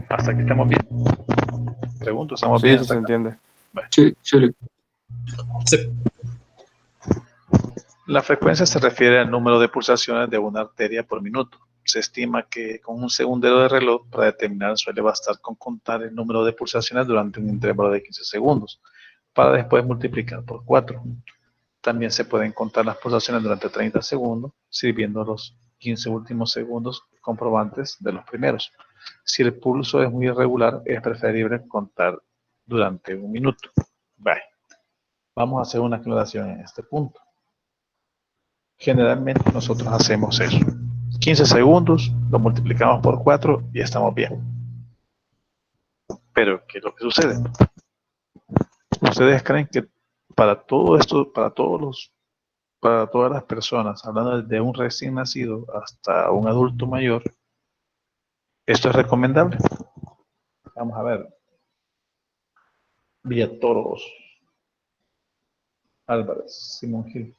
Hasta aquí estamos bien. Pregunto, ¿estamos bien? Sí, se entiende. Sí. La frecuencia se refiere al número de pulsaciones de una arteria por minuto. se estima que con un segundero de reloj para determinar suele bastar con contar el número de pulsaciones durante un intervalo de 15 segundos, para después multiplicar por 4. También se pueden contar las pulsaciones durante 30 segundos, sirviendo los 15 últimos segundos comprobantes de los primeros. Si el pulso es muy irregular, es preferible contar durante un minuto. Vale. Vamos a hacer una aclaración en este punto. Generalmente nosotros hacemos eso. 15 segundos, lo multiplicamos por 4 y estamos bien. Pero, ¿qué es lo que sucede? ¿Ustedes creen que para todo esto, para todas las personas, hablando desde un recién nacido hasta un adulto mayor, esto es recomendable? Vamos a ver. Villatoros, Álvarez, Simón Gil.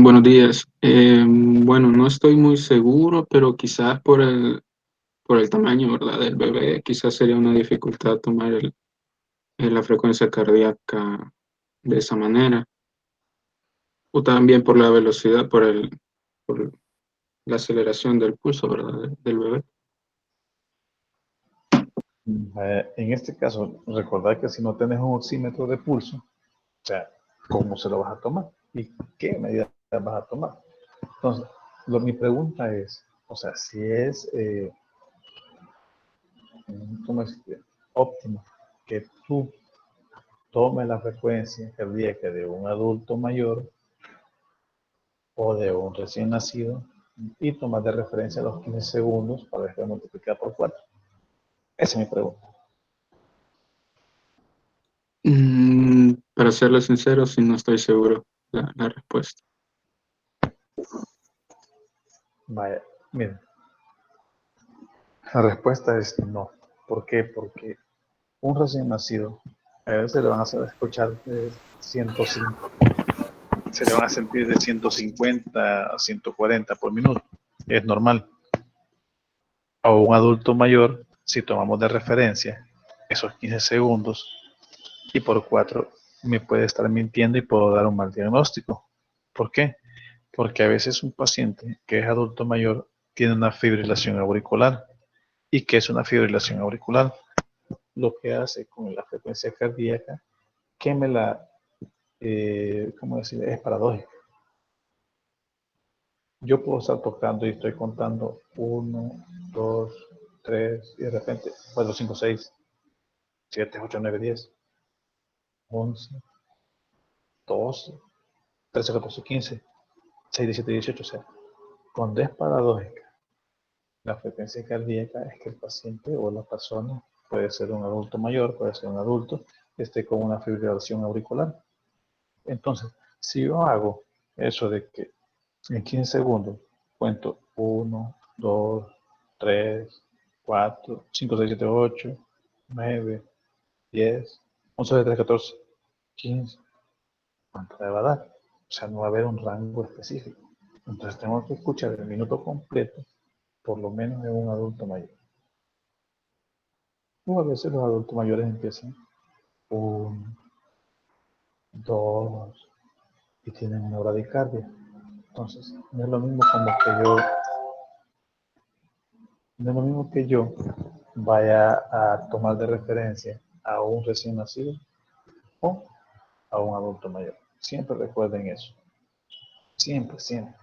Buenos días. Bueno, no estoy muy seguro, pero quizás por el tamaño, ¿verdad?, del bebé, quizás sería una dificultad tomar la frecuencia cardíaca de esa manera. O también por la velocidad, por la aceleración del pulso, ¿verdad?, del bebé. En este caso, recordad que si no tenés un oxímetro de pulso, o sea, ¿cómo se lo vas a tomar? ¿Y qué medidas vas a tomar? Entonces, mi pregunta es, o sea, si es, ¿cómo es óptimo que tú tomes la frecuencia cardíaca de un adulto mayor o de un recién nacido y tomas de referencia los 15 segundos para después multiplicar por 4? Esa es mi pregunta. Para serles sincero, sí, no estoy seguro la respuesta. Vaya, miren. La respuesta es no. ¿Por qué? Porque un recién nacido, a veces se le van a hacer escuchar de 105. Se le van a sentir de 150 a 140 por minuto. Es normal. A un adulto mayor, si tomamos de referencia esos 15 segundos y por 4, me puede estar mintiendo y puedo dar un mal diagnóstico. ¿Por qué? Porque a veces un paciente que es adulto mayor tiene una fibrilación auricular. ¿Y qué es una fibrilación auricular? Lo que hace con la frecuencia cardíaca que me la, ¿cómo decir? Es paradójica. Yo puedo estar tocando y estoy contando 1, 2, 3 y de repente 4, 5, 6, 7, 8, 9, 10, 11, 12, 13, 14, 15, 6, 17, 18. O sea, cuando es paradójica la frecuencia cardíaca es que el paciente o la persona, puede ser un adulto mayor, puede ser un adulto, esté con una fibrilación auricular. Entonces, si yo hago eso de que en 15 segundos cuento 1, 2, 3, 4, 5, 6, 7, 8, 9, 10, 11, 12, 13, 14, 15, ¿cuánto me va a dar? O sea, no va a haber un rango específico. Entonces tengo que escuchar el minuto completo, por lo menos en un adulto mayor. O a veces los adultos mayores empiezan 1, 2 y tienen una bradicardia. Entonces, no es lo mismo que yo vaya a tomar de referencia a un recién nacido o a un adulto mayor. Siempre recuerden eso. Siempre, siempre.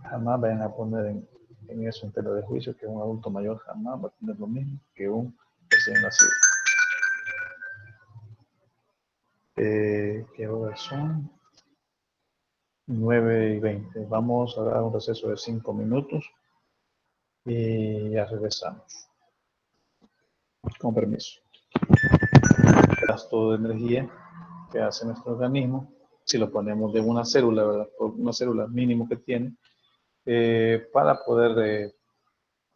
Jamás vayan a poner en eso en tela de juicio que un adulto mayor jamás va a tener lo mismo que un recién nacido. ¿Qué horas son? 9:20. Vamos a dar un receso de 5 minutos y ya regresamos. Con permiso. El gasto de energía que hace nuestro organismo, si lo ponemos de una célula, ¿verdad? Por una célula mínimo que tiene, para poder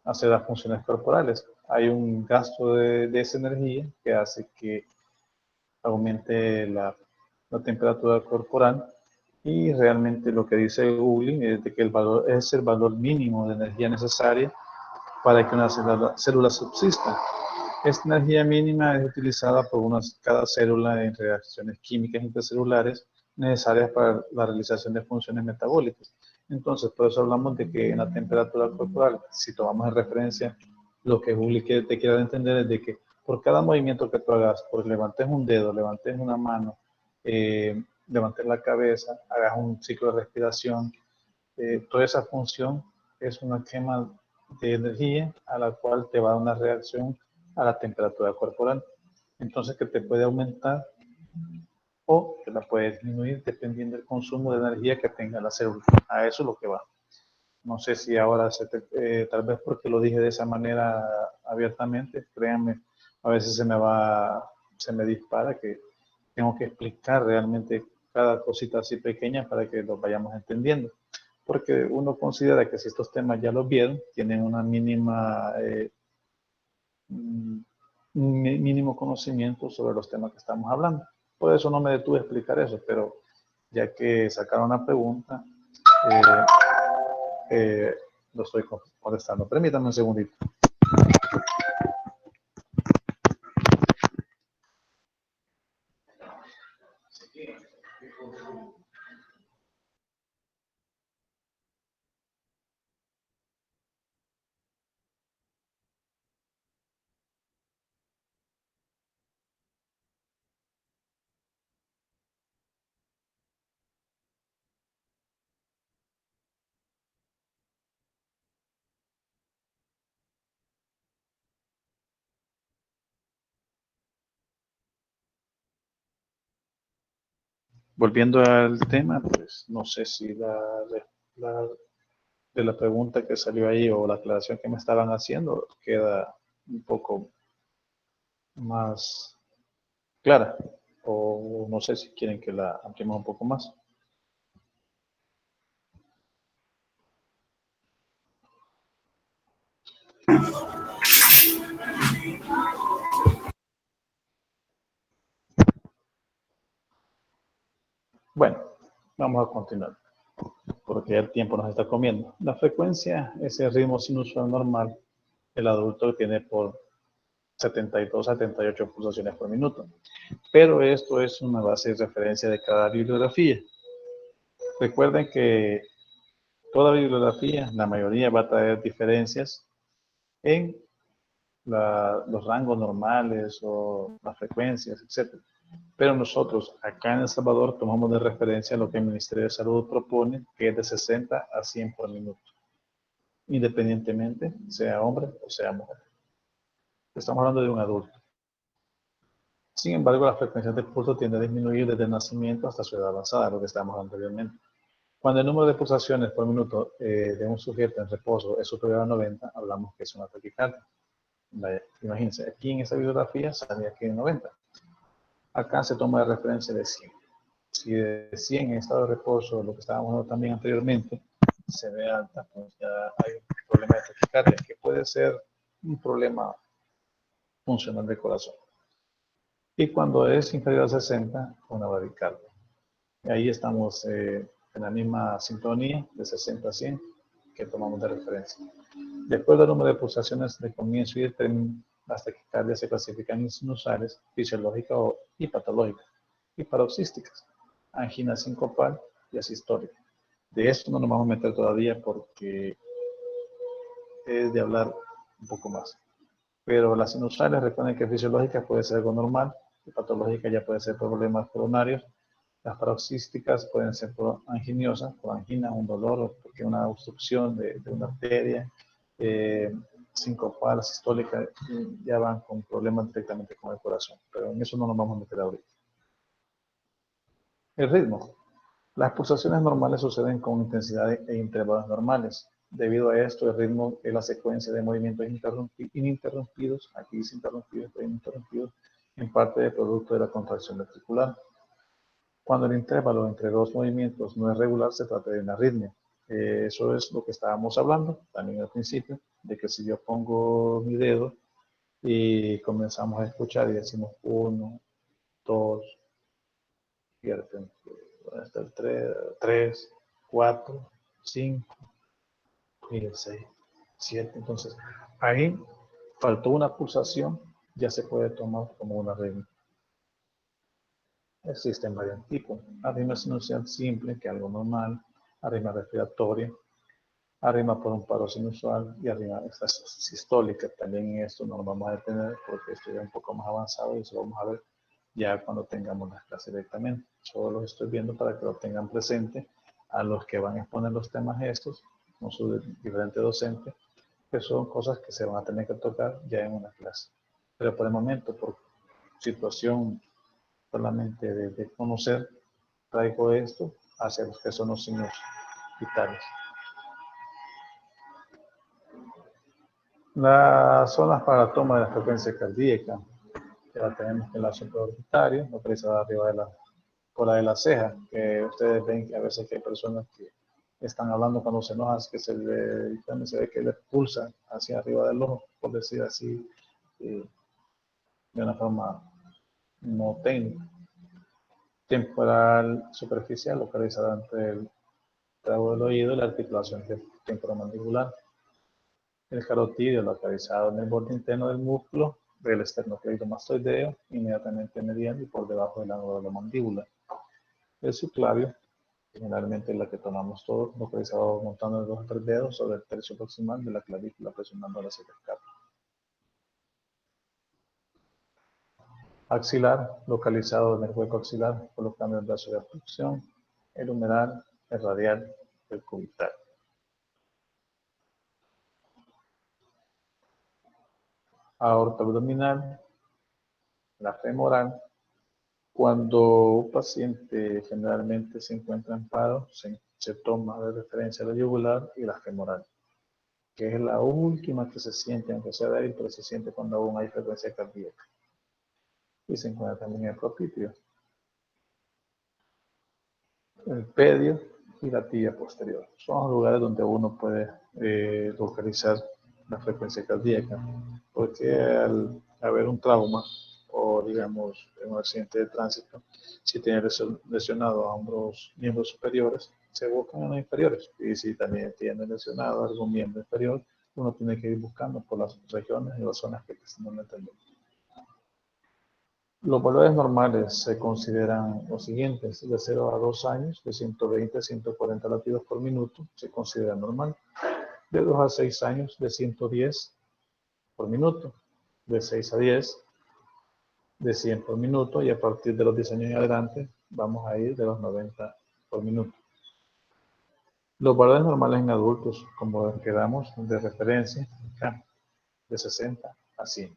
hacer las funciones corporales. Hay un gasto de esa energía que hace que aumente la temperatura corporal. Y realmente lo que dice Google es de que el valor es el valor mínimo de energía necesaria para que una célula subsista. Esta energía mínima es utilizada por cada célula en reacciones químicas intercelulares necesarias para la realización de funciones metabólicas. Entonces, por eso hablamos de que en la temperatura corporal, si tomamos en referencia lo que Juli te quiere entender es de que por cada movimiento que tú hagas, por levantes un dedo, levantes una mano, levantes la cabeza, hagas un ciclo de respiración, toda esa función es una quema de energía a la cual te va a dar una reacción a la temperatura corporal. Entonces, que te puede aumentar o que la puede disminuir dependiendo del consumo de energía que tenga la célula. A eso es lo que va. No sé si ahora, tal vez porque lo dije de esa manera abiertamente, créanme, a veces se me dispara que tengo que explicar realmente cada cosita así pequeña para que lo vayamos entendiendo. Porque uno considera que si estos temas ya los vieron, tienen una mínimo conocimiento sobre los temas que estamos hablando. Por eso no me detuve a explicar eso, pero ya que sacaron la pregunta, lo estoy contestando. Permítanme un segundito. Volviendo al tema, pues no sé si de la pregunta que salió ahí o la aclaración que me estaban haciendo queda un poco más clara, o no sé si quieren que la ampliemos un poco más. Bueno, vamos a continuar, porque el tiempo nos está comiendo. La frecuencia es el ritmo sinusoidal normal el adulto tiene por 72 a 78 pulsaciones por minuto. Pero esto es una base de referencia de cada bibliografía. Recuerden que toda bibliografía, la mayoría va a traer diferencias en los rangos normales o las frecuencias, etc. Pero nosotros acá en El Salvador tomamos de referencia lo que el Ministerio de Salud propone, que es de 60 a 100 por minuto, independientemente sea hombre o sea mujer. Estamos hablando de un adulto. Sin embargo, la frecuencia de pulso tiende a disminuir desde el nacimiento hasta su edad avanzada, lo que estábamos anteriormente. Cuando el número de pulsaciones por minuto de un sujeto en reposo es superior a 90, hablamos que es una taquicardia. Imagínense, aquí en esta bibliografía salía que en 90. Acá se toma de referencia de 100. Si de 100 en estado de reposo, lo que estábamos hablando también anteriormente, se ve alta, pues ya hay un problema de taquicardia, que puede ser un problema funcional del corazón. Y cuando es inferior a 60, una bradicardia. Y ahí estamos en la misma sintonía de 60 a 100 que tomamos de referencia. Después del número de pulsaciones de comienzo y de término, las taquicardias se clasifican en sinusales, fisiológicas y patológicas, y paroxísticas, angina sincopal y asistólica. De esto no nos vamos a meter todavía porque es de hablar un poco más. Pero las sinusales, recuerden que fisiológicas puede ser algo normal, y patológica ya puede ser problemas coronarios. Las paroxísticas pueden ser anginiosas, por angina, un dolor, o porque una obstrucción de una arteria. Sincopal, sistólica, ya van con problemas directamente con el corazón. Pero en eso no nos vamos a meter ahorita. El ritmo. Las pulsaciones normales suceden con intensidad e intervalos normales. Debido a esto, el ritmo es la secuencia de movimientos ininterrumpidos, aquí dice interrumpidos, pero ininterrumpidos, en parte de producto de la contracción ventricular. Cuando el intervalo entre dos movimientos no es regular, se trata de una arritmia. Eso es lo que estábamos hablando también al principio, de que si yo pongo mi dedo y comenzamos a escuchar y decimos 1, 2, y de repente, hasta el 3, 4, 5, y el 6, 7. Entonces, ahí faltó una pulsación, ya se puede tomar como una arritmia. Existen varios tipos. Arritmia sinusoidal simple, que es algo normal. arritmia respiratoria, arritmia por un paro sinusal y arritmia sistólica. También esto no lo vamos a detener porque esto ya es un poco más avanzado y eso lo vamos a ver ya cuando tengamos las clases directamente. Solo los estoy viendo para que lo tengan presente a los que van a exponer los temas estos, con sus diferentes docentes, que son cosas que se van a tener que tocar ya en una clase. Pero por el momento, por situación solamente de conocer, traigo esto hacia los que son los signos vitales. Las zonas para la toma de la frecuencia cardíaca, que la tenemos en la supraorbitaria, localizada arriba de la cola de la ceja, que ustedes ven que a veces que hay personas que están hablando cuando se enojan, que se ve que le pulsa hacia arriba del ojo, por decir así, de una forma no técnica. Temporal superficial, localizada entre el trago del oído y la articulación temporomandibular. El carotidio, localizado en el borde interno del músculo del esternocleidomastoideo, inmediatamente mediano y por debajo del ángulo de la mandíbula. El subclavio, generalmente la que tomamos todos, localizado montando los 2 o 3 dedos sobre el tercio proximal de la clavícula, presionando la escápula. Axilar, localizado en el hueco axilar, colocando el brazo de abducción, el humeral, el radial, el cubital. Aorta abdominal, la femoral. Cuando un paciente generalmente se encuentra en paro, se toma de referencia la yugular y la femoral, que es la última que se siente, aunque sea débil, pero se siente cuando aún hay frecuencia cardíaca. Y se encuentra también el propípio, el pedio y la tibia posterior. Son los lugares donde uno puede localizar la frecuencia cardíaca, porque al haber un trauma o digamos en un accidente de tránsito, si tiene lesionado a ambos miembros superiores, se buscan en los inferiores, y si también tiene lesionado algún miembro inferior, uno tiene que ir buscando por las regiones y las zonas que están entendiendo. Los valores normales se consideran los siguientes: de 0 a 2 años, de 120 a 140 latidos por minuto, se considera normal. De 2 a 6 años, de 110 por minuto. De 6 a 10, de 100 por minuto, y a partir de los 10 años en adelante, vamos a ir de los 90 por minuto. Los valores normales en adultos, como quedamos de referencia, acá, de 60 a 100.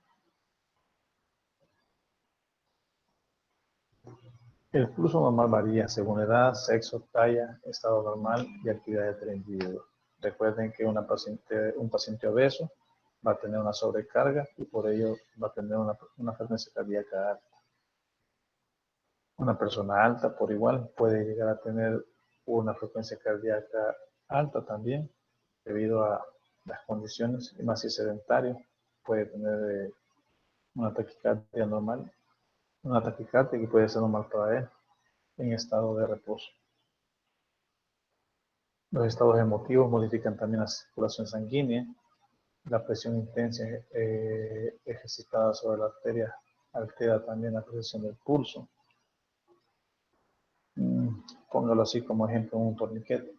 El pulso normal varía según edad, sexo, talla, estado normal y actividad del individuo. Recuerden que un paciente obeso va a tener una sobrecarga y por ello va a tener una frecuencia cardíaca alta. Una persona alta, por igual, puede llegar a tener una frecuencia cardíaca alta también, debido a las condiciones, y más si es sedentario, puede tener una taquicardia normal, una taquicardia que puede ser normal para él en estado de reposo. Los estados emotivos modifican también la circulación sanguínea. La presión intensa ejercitada sobre la arteria altera también la presión del pulso. Póngalo así como ejemplo en un torniquete.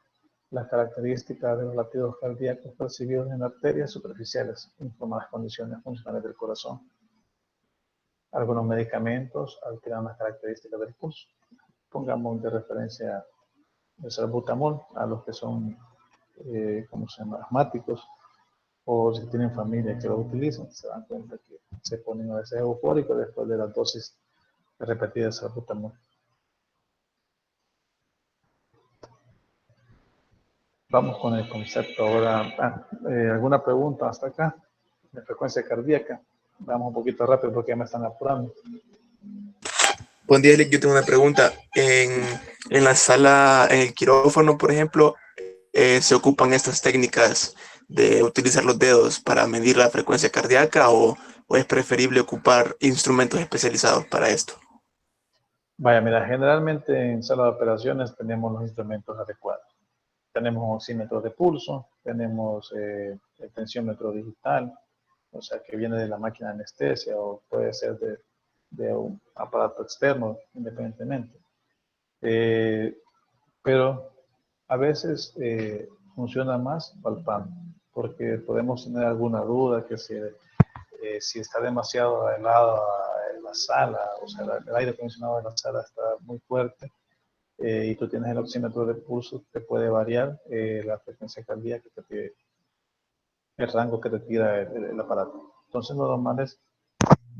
Las características de los latidos cardíacos percibidos en arterias superficiales informan las condiciones funcionales del corazón. Algunos medicamentos alteran las características del pulso. Pongamos de referencia el salbutamol a los que son asmáticos, o si tienen familia que lo utilizan, se dan cuenta que se ponen a veces eufóricos después de las dosis repetidas de salbutamol. Vamos con el concepto ahora. ¿Alguna pregunta hasta acá? De frecuencia cardíaca. Vamos un poquito rápido porque ya me están apurando. Buen día, Eric. Yo tengo una pregunta. En la sala, en el quirófano, por ejemplo, ¿se ocupan estas técnicas de utilizar los dedos para medir la frecuencia cardíaca o es preferible ocupar instrumentos especializados para esto? Vaya, mira, generalmente en sala de operaciones tenemos los instrumentos adecuados. Tenemos un oxímetro de pulso, tenemos el tensiómetro digital, o sea, que viene de la máquina de anestesia o puede ser de un aparato externo, independientemente. Pero A veces funciona más palpando, porque podemos tener alguna duda que si está demasiado helado en la sala, o sea, el aire acondicionado de la sala está muy fuerte, y tú tienes el oxímetro de pulso, te puede variar la frecuencia cardíaca, el rango que te tira el aparato. Entonces lo normal es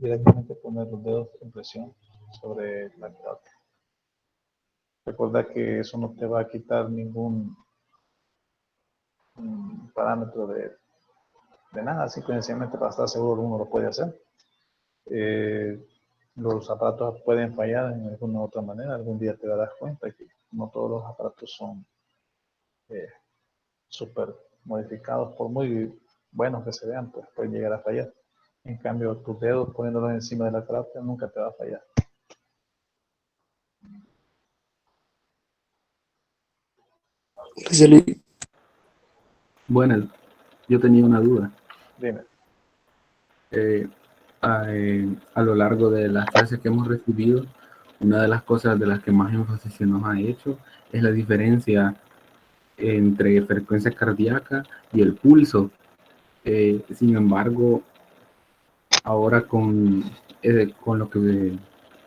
directamente poner los dedos en presión sobre la carota. Recuerda que eso no te va a quitar ningún parámetro de nada, simplemente para estar seguro uno lo puede hacer. Los aparatos pueden fallar en alguna otra manera, algún día te darás cuenta que no todos los aparatos son súper modificados, por muy buenos que se vean, pues pueden llegar a fallar. En cambio, tus dedos poniéndolos encima de la carota nunca te va a fallar. Gracias, Luis. Buenas, yo tenía una duda. Dime. A lo largo de las clases que hemos recibido, una de las cosas de las que más énfasis se nos ha hecho es la diferencia entre frecuencia cardíaca y el pulso. Sin embargo, ahora con lo que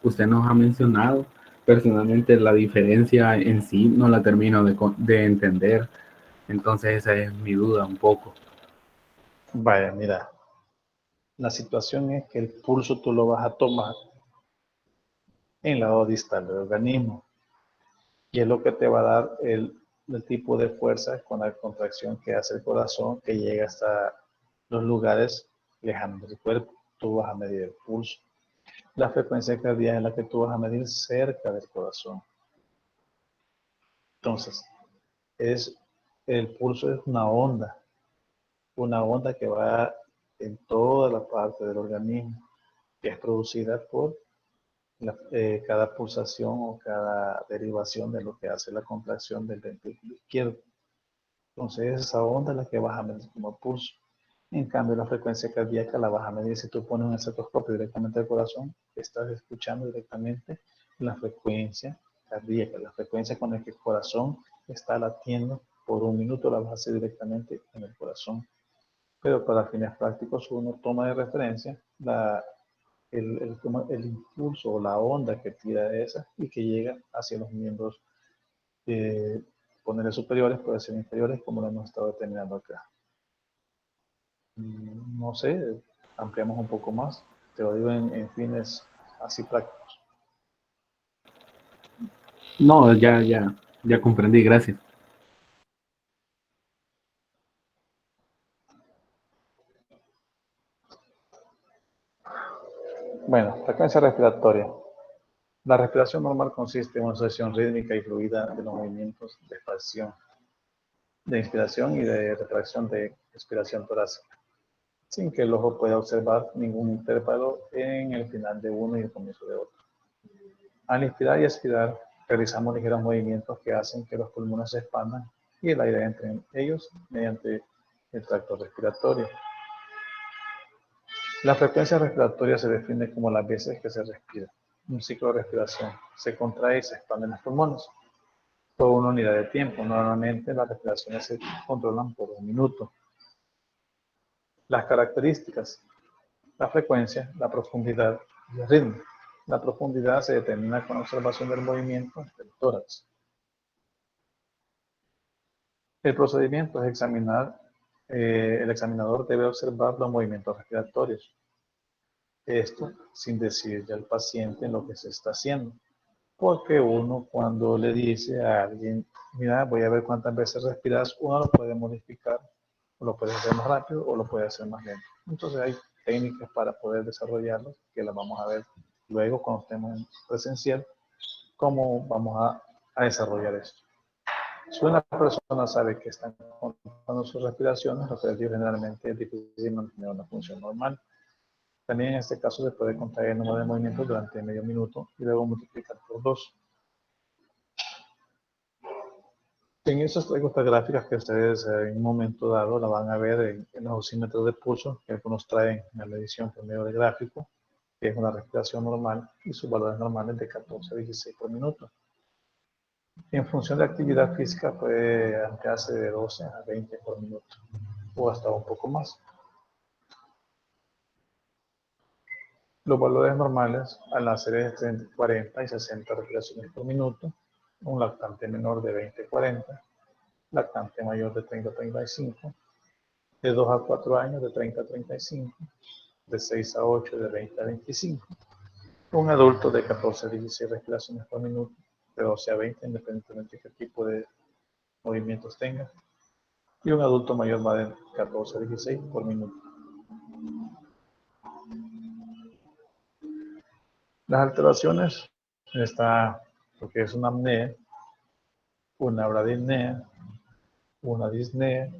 usted nos ha mencionado, personalmente la diferencia en sí no la termino de entender. Entonces esa es mi duda un poco. Vaya, mira, la situación es que el pulso tú lo vas a tomar en el lado distal del organismo y es lo que te va a dar el tipo de fuerza con la contracción que hace el corazón que llega hasta los lugares lejanos del cuerpo. Tú vas a medir el pulso. La frecuencia cardíaca es la que tú vas a medir cerca del corazón. Entonces, el pulso es una onda que va en toda la parte del organismo, que es producida por cada pulsación o cada derivación de lo que hace la contracción del ventrículo izquierdo. Entonces, esa onda es la que vas a medir como pulso. En cambio, la frecuencia cardíaca la vas a medir si tú pones un estetoscopio directamente al corazón, estás escuchando directamente la frecuencia cardíaca, la frecuencia con la que el corazón está latiendo por un minuto, la vas a hacer directamente en el corazón. Pero para fines prácticos uno toma de referencia el impulso o la onda que tira esa y que llega hacia los miembros, ponerle superiores, puede ser inferiores, como lo hemos estado determinando acá. No sé, ampliamos un poco más, te lo digo en fines así prácticos. No, ya comprendí, gracias. Bueno, frecuencia respiratoria. La respiración normal consiste en una sucesión rítmica y fluida de los movimientos de expansión, de inspiración y de retracción de expiración torácica, sin que el ojo pueda observar ningún intervalo en el final de uno y el comienzo de otro. Al inspirar y expirar, realizamos ligeros movimientos que hacen que los pulmones se expandan y el aire entre en ellos mediante el tracto respiratorio. La frecuencia respiratoria se define como las veces que se respira. Un ciclo de respiración se contrae y se expanden los pulmones por una unidad de tiempo. Normalmente las respiraciones se controlan por un minuto. Las características: la frecuencia, la profundidad y el ritmo. La profundidad se determina con la observación del movimiento del tórax. El procedimiento es examinar, el examinador debe observar los movimientos respiratorios. Esto sin decirle al paciente lo que se está haciendo. Porque uno cuando le dice a alguien, mira, voy a ver cuántas veces respiras, uno lo puede modificar, o lo puede hacer más rápido o lo puede hacer más lento. Entonces hay técnicas para poder desarrollarlos que las vamos a ver luego cuando estemos en presencial, cómo vamos a desarrollar esto. Si una persona sabe que está contando sus respiraciones, lo que les digo generalmente es difícil mantener una función normal. También en este caso se puede contar el número de movimientos durante medio minuto y luego multiplicar por 2. En esas traigo estas gráficas que ustedes en un momento dado la van a ver en los oxímetros de pulso, que algunos traen en la edición por medio de gráfico, que es una respiración normal y sus valores normales de 14 a 16 por minuto. En función de actividad física puede ampliarse de 12 a 20 por minuto o hasta un poco más. Los valores normales al nacer es entre 40 y 60 respiraciones por minuto, un lactante menor de 20-40, lactante mayor de 30-35, de 2 a 4 años de 30-35, de 6 a 8 de 20-25, un adulto de 14 a 16 respiraciones por minuto, de 12 a 20 independientemente de qué tipo de movimientos tenga, y un adulto mayor va de 14 a 16 por minuto. Las alteraciones está lo que es una apnea, una bradipnea, una disnea,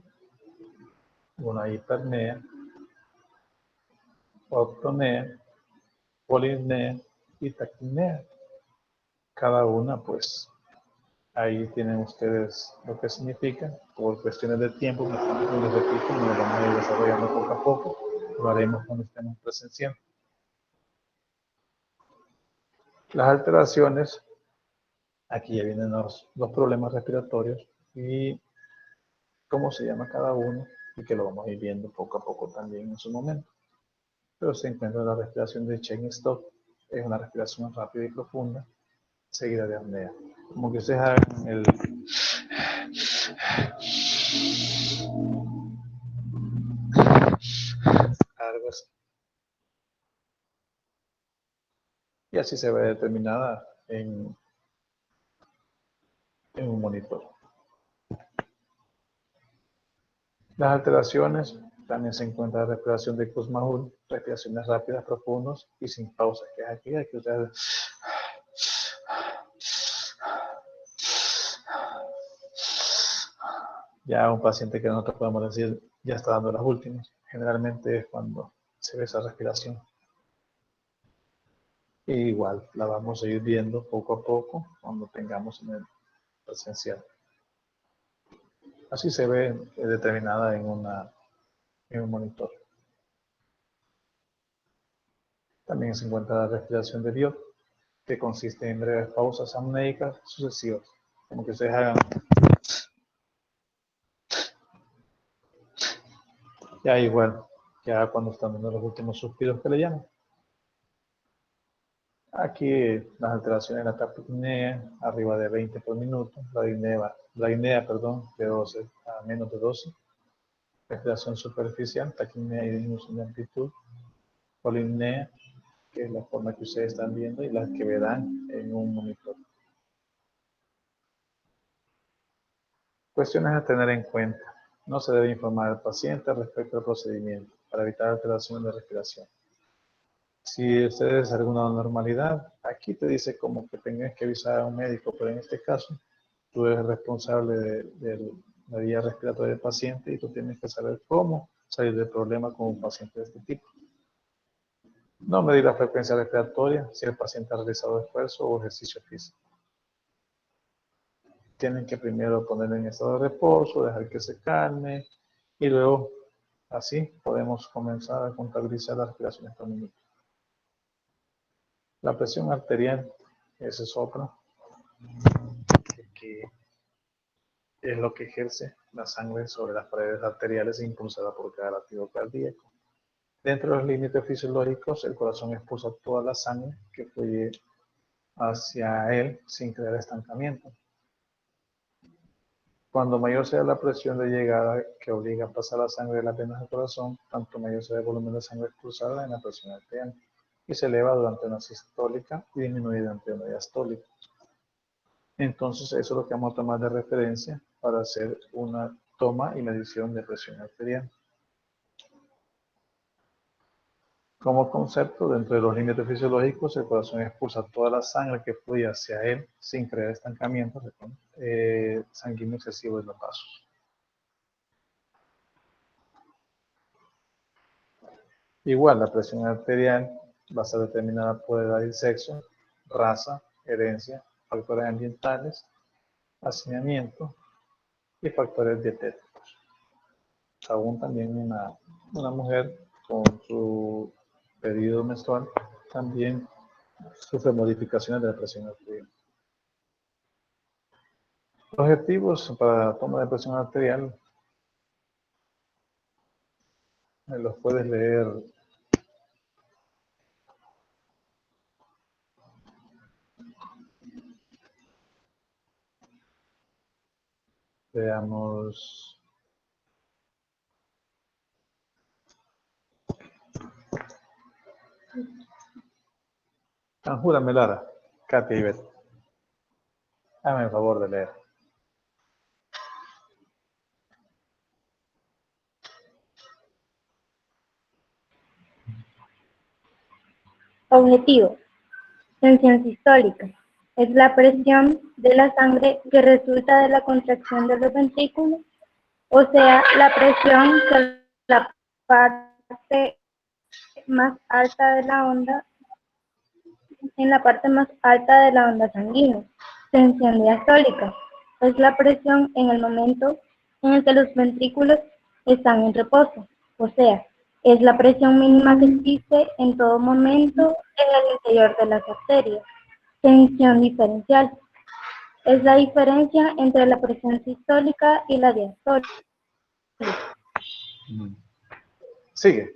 una hipernea, ortopnea, polipnea y taquipnea. Cada una, pues, ahí tienen ustedes lo que significa. Por cuestiones de tiempo, les repito, nos vamos a ir desarrollando poco a poco. Lo haremos cuando estemos presenciando. Las alteraciones, aquí ya vienen los problemas respiratorios y cómo se llama cada uno y que lo vamos a ir viendo poco a poco también en su momento. Pero se encuentra la respiración de Cheyne-Stokes, es una respiración rápida y profunda, seguida de apnea. Como que ustedes hagan el... algo así. Y así se ve determinada en un monitor. Las alteraciones también se encuentra la respiración de Kussmaul, respiraciones rápidas, profundas y sin pausas, que es aquella que ustedes... Ya un paciente que nosotros podemos decir ya está dando las últimas. Generalmente es cuando se ve esa respiración. Y igual la vamos a ir viendo poco a poco cuando tengamos en el presencial. Así se ve determinada en un monitor. También se encuentra la respiración de Biot, que consiste en breves pausas apnéicas sucesivas, como que ustedes hagan. Ya igual, ya cuando están dando los últimos suspiros que le llaman. Aquí las alteraciones de la taquipnea, arriba de 20 por minuto, la disnea, de 12 a menos de 12, respiración superficial, taquipnea y disminución de amplitud, polipnea, que es la forma que ustedes están viendo y las que verán en un monitor. Cuestiones a tener en cuenta. No se debe informar al paciente respecto al procedimiento para evitar alteraciones de respiración. Si ustedes alguna anormalidad, aquí te dice como que tengas que avisar a un médico, pero en este caso tú eres responsable de la vía respiratoria del paciente y tú tienes que saber cómo salir del problema con un paciente de este tipo. No medir la frecuencia respiratoria si el paciente ha realizado esfuerzo o ejercicio físico. Tienen que primero ponerlo en estado de reposo, dejar que se calme y luego así podemos comenzar a contabilizar las respiraciones por minuto. La presión arterial, ese es otro, que es lo que ejerce la sangre sobre las paredes arteriales impulsada por cada latido cardíaco. Dentro de los límites fisiológicos, el corazón expulsa toda la sangre que fluye hacia él sin crear estancamiento. Cuando mayor sea la presión de llegada que obliga a pasar la sangre de las venas al corazón, tanto mayor será el volumen de sangre expulsada en la presión arterial y se eleva durante una sistólica y disminuye durante una diastólica. Entonces eso es lo que vamos a tomar de referencia para hacer una toma y medición de presión arterial. Como concepto, dentro de los límites fisiológicos, el corazón expulsa toda la sangre que fluye hacia él sin crear estancamiento sanguíneo excesivo de los vasos. Igual, la presión arterial va a ser determinada por edad y sexo, raza, herencia, factores ambientales, hacinamiento y factores dietéticos. Aún también una mujer con su periodo menstrual también sufre modificaciones de la presión arterial. Objetivos para toma de presión arterial, los puedes leer. Veamos. Júrame, Lara, Katy y Beth. Háganme el favor de leer. Objetivo. Tensión sistólica. Es la presión de la sangre que resulta de la contracción de los ventrículos, o sea, la presión que la parte más alta de la onda, en la parte más alta de la onda sanguínea. Tensión diastólica. Es la presión en el momento en el que los ventrículos están en reposo, o sea, es la presión mínima que existe en todo momento en el interior de las arterias. Tensión diferencial. Es la diferencia entre la presión sistólica y la diastólica. Sigue.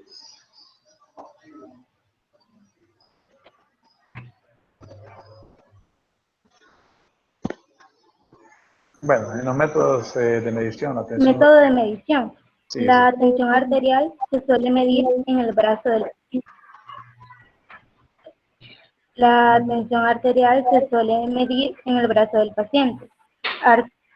Bueno, en los métodos de medición, la tensión. Método de medición. Sí, La sí. tensión arterial se suele medir en el brazo del paciente. La tensión arterial se suele medir en el brazo del paciente.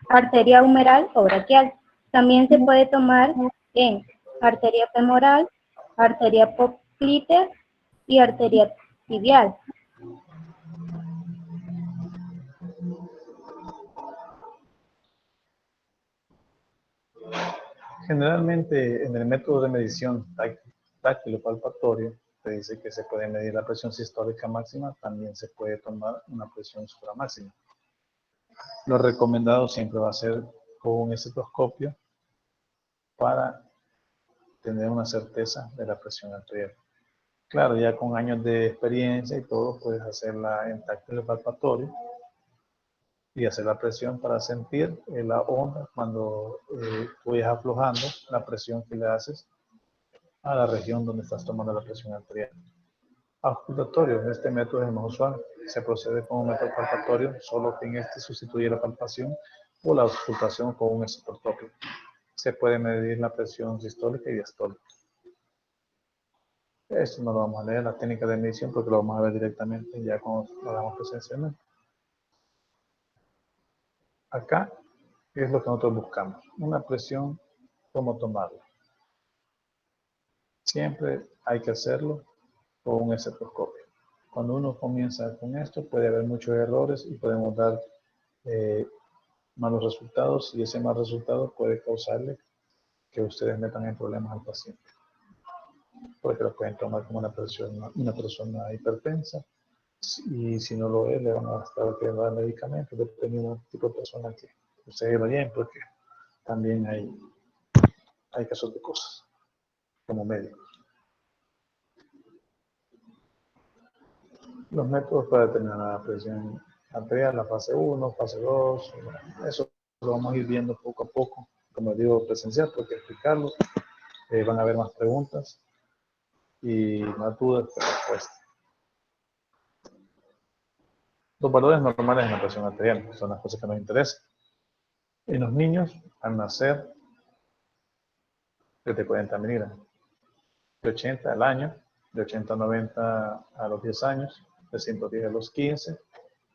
Arteria humeral o braquial. También se puede tomar en arteria femoral, arteria poplítea y arteria tibial. Generalmente en el método de medición táctilo-palpatorio te dice que se puede medir la presión sistólica máxima, también se puede tomar una presión supramáxima. Lo recomendado siempre va a ser con un estetoscopio para tener una certeza de la presión arterial. Claro, ya con años de experiencia y todo, puedes hacerla en táctilo-palpatorio y hacer la presión para sentir la onda cuando tú vayas aflojando la presión que le haces a la región donde estás tomando la presión arterial. Auscultatorio, este método es el más usual. Se procede con un método palpatorio, solo que en este sustituye la palpación o la auscultación con un estetoscopio. Se puede medir la presión sistólica y diastólica. Esto no lo vamos a leer, la técnica de medición, porque lo vamos a ver directamente ya cuando lo hagamos presencialmente. Acá es lo que nosotros buscamos, una presión, cómo tomarla. Siempre hay que hacerlo con un estetoscopio. Cuando uno comienza con esto puede haber muchos errores y podemos dar malos resultados, y ese mal resultado puede causarle que ustedes metan en problemas al paciente. Porque lo pueden tomar como una persona hipertensa, y si no lo es, le van a estar queriendo dar medicamentos, dependiendo del tipo de persona que ustedes lo lleven, porque también hay casos de cosas, como médicos. Los métodos para determinar la presión arterial, la fase 1, fase 2, eso lo vamos a ir viendo poco a poco, como digo, presencial, porque explicarlo, van a haber más preguntas y más dudas que respuestas. Los valores normales en la presión arterial son las cosas que nos interesan. En los niños, al nacer, desde 40 miligramos, de 80 al año, de 80 a 90 a los 10 años, de 110 a los 15,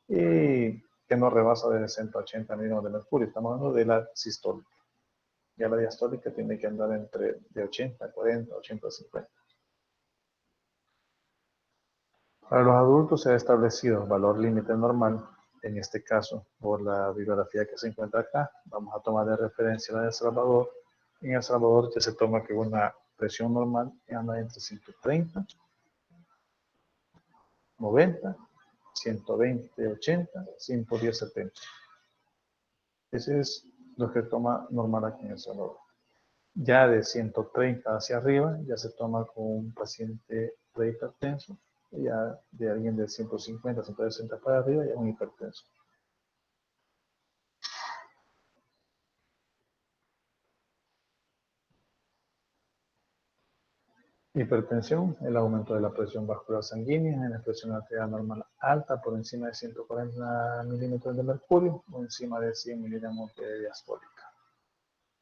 y que no rebasa de 60 a 80 miligramos de mercurio. Estamos hablando de la sistólica. Ya la diastólica tiene que andar entre de 80 a 40, 80 a 50. Para los adultos se ha establecido valor límite normal, en este caso por la bibliografía que se encuentra acá. Vamos a tomar de referencia la de El Salvador. En El Salvador ya se toma que una presión normal anda entre 130, 90, 120, 80, 110, 70. Ese es lo que toma normal aquí en El Salvador. Ya de 130 hacia arriba, ya se toma con un paciente prehipertenso. Ya de alguien de 150, 160 para arriba, ya un hipertenso. Hipertensión, el aumento de la presión vascular sanguínea, en la presión arterial normal alta por encima de 140 milímetros de mercurio o encima de 100 miligramos de diastólica.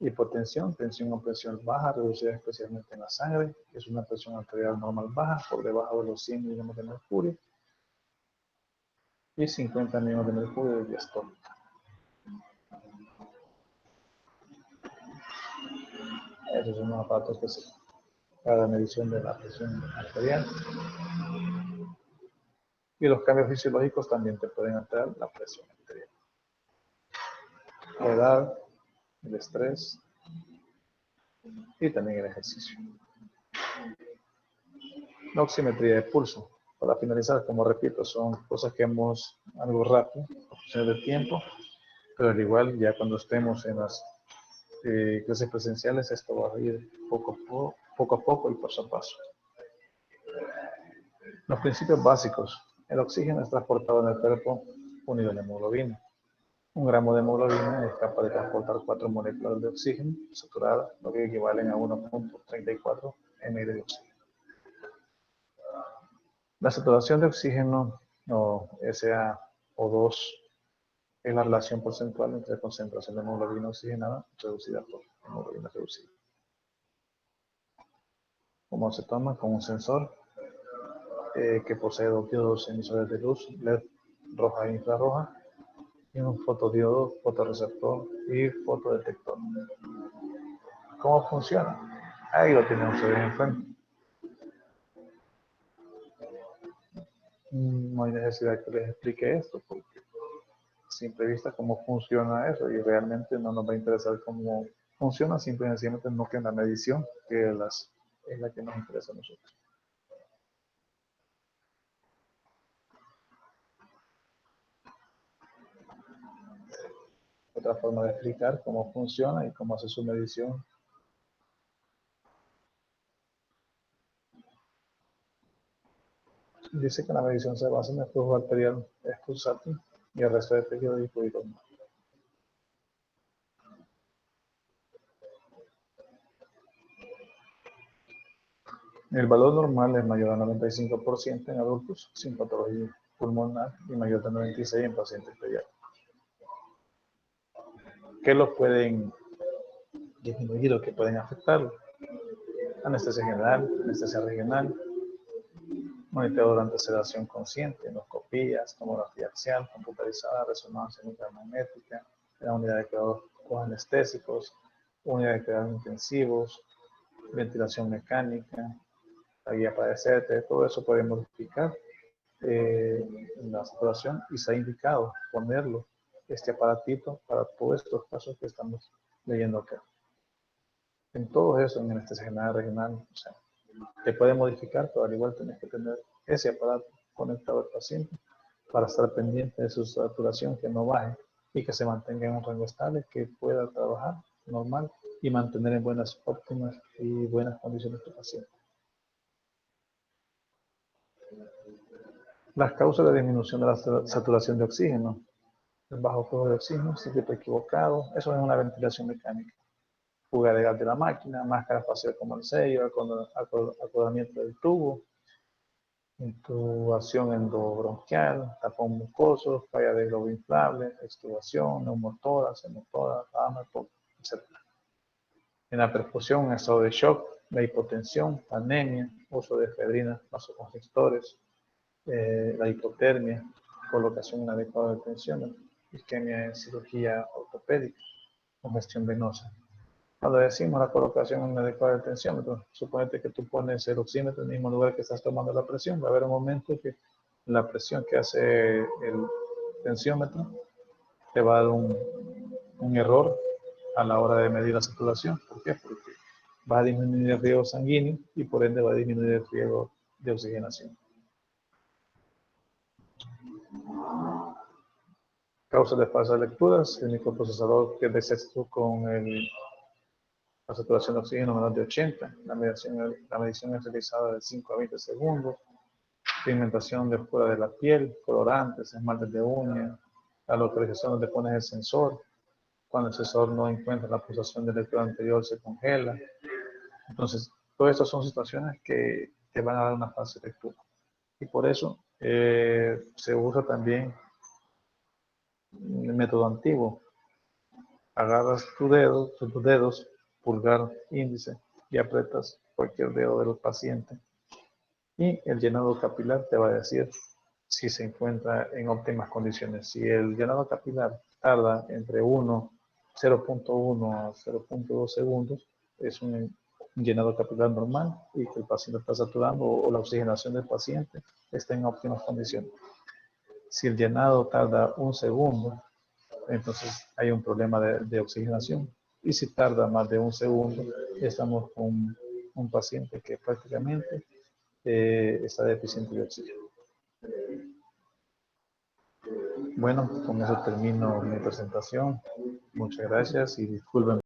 Hipotensión, tensión o presión baja, reducida especialmente en la sangre, que es una presión arterial normal baja por debajo de los 100 miligramos de mercurio y 50 miligramos de mercurio de diastólica. Esos son los aparatos que se para la medición de la presión arterial. Y los cambios fisiológicos también te pueden alterar la presión arterial. La edad, el estrés y también el ejercicio. La oximetría de pulso. Para finalizar, como repito, son cosas que hemos algo rápido, cuestiones de tiempo, pero al igual ya cuando estemos en las clases presenciales, esto va a ir poco a poco y paso a paso. Los principios básicos. El oxígeno es transportado en el cuerpo unido a la hemoglobina. 1 gramo de hemoglobina es capaz de transportar 4 moléculas de oxígeno saturadas, lo que equivalen a 1.34 ml de oxígeno. La saturación de oxígeno, o SaO2, es la relación porcentual entre concentración de hemoglobina oxigenada reducida por hemoglobina reducida. ¿Cómo se toma? Con un sensor que posee 2 diodos emisores de luz, LED roja e infrarroja, y un fotodiodo, fotorreceptor y fotodetector. ¿Cómo funciona? Ahí lo tienen ustedes enfrente. No hay necesidad que les explique esto, porque a simple vista cómo funciona eso, y realmente no nos va a interesar cómo funciona, simplemente y sencillamente no que en la medición, que es la que nos interesa a nosotros. Otra forma de explicar cómo funciona y cómo hace su medición. Dice que la medición se basa en el flujo arterial expulsátil y el resto de tejido difuido. El valor normal es mayor al 95% en adultos sin patología pulmonar y mayor al 96% en pacientes pediátricos. ¿Qué los pueden disminuir o qué pueden afectarlo? Anestesia general, anestesia regional, monitoreo durante sedación consciente, endoscopías, tomografía axial, computarizada, resonancia nuclear magnética, la unidad de cuidados anestésicos, unidad de cuidados intensivos, ventilación mecánica, la guía para ECT, todo eso puede modificar la saturación y se ha indicado ponerlo, este aparatito, para todos estos casos que estamos leyendo acá. En todo eso, en anestesia general, regional, o sea, te puede modificar, pero al igual tienes que tener ese aparato conectado al paciente para estar pendiente de su saturación, que no baje y que se mantenga en un rango estable, que pueda trabajar normal y mantener en buenas, óptimas y buenas condiciones tu paciente. Las causas de disminución de la saturación de oxígeno. El bajo flujo de oxígeno, circuito equivocado, eso es una ventilación mecánica. Fuga de gas de la máquina, máscara facial como el sello, acordamiento del tubo, intubación endobronquial, tapón mucoso, falla de globo inflable, extubación, neumotórax, hemotórax, etc. En la perfusión, estado de shock, la hipotensión, anemia, uso de efedrina, vasoconstrictores, la hipotermia, colocación inadecuada de tensión, isquemia en cirugía ortopédica, congestión venosa. Cuando decimos la colocación inadecuada del tensiómetro, suponete que tú pones el oxímetro en el mismo lugar que estás tomando la presión. Va a haber un momento que la presión que hace el tensiómetro te va a dar un error a la hora de medir la saturación. ¿Por qué? Porque va a disminuir el riego sanguíneo y por ende va a disminuir el riego de oxigenación. Causas de falsas lecturas, el microprocesador que es de exceso con la saturación de oxígeno menor de 80, la medición es realizada de 5 a 20 segundos, pigmentación de fuera de la piel, colorantes, esmaltes de uña, la localización donde pones el sensor, cuando el sensor no encuentra la pulsación del electrodo anterior se congela. Entonces, Todas estas son situaciones que te van a dar una fase de lectura. Y por eso se usa también el método antiguo. Agarras tus dedos, pulgar, índice, y aprietas cualquier dedo del paciente. Y el llenado capilar te va a decir si se encuentra en óptimas condiciones. Si el llenado capilar tarda entre 0.1 a 0.2 segundos, es un llenado capilar normal y que el paciente está saturando o la oxigenación del paciente está en óptimas condiciones. Si el llenado tarda 1 segundo, entonces hay un problema de oxigenación. Y si tarda más de 1 segundo, estamos con un paciente que prácticamente está deficiente de oxígeno. Bueno, con eso termino mi presentación. Muchas gracias y disculpen.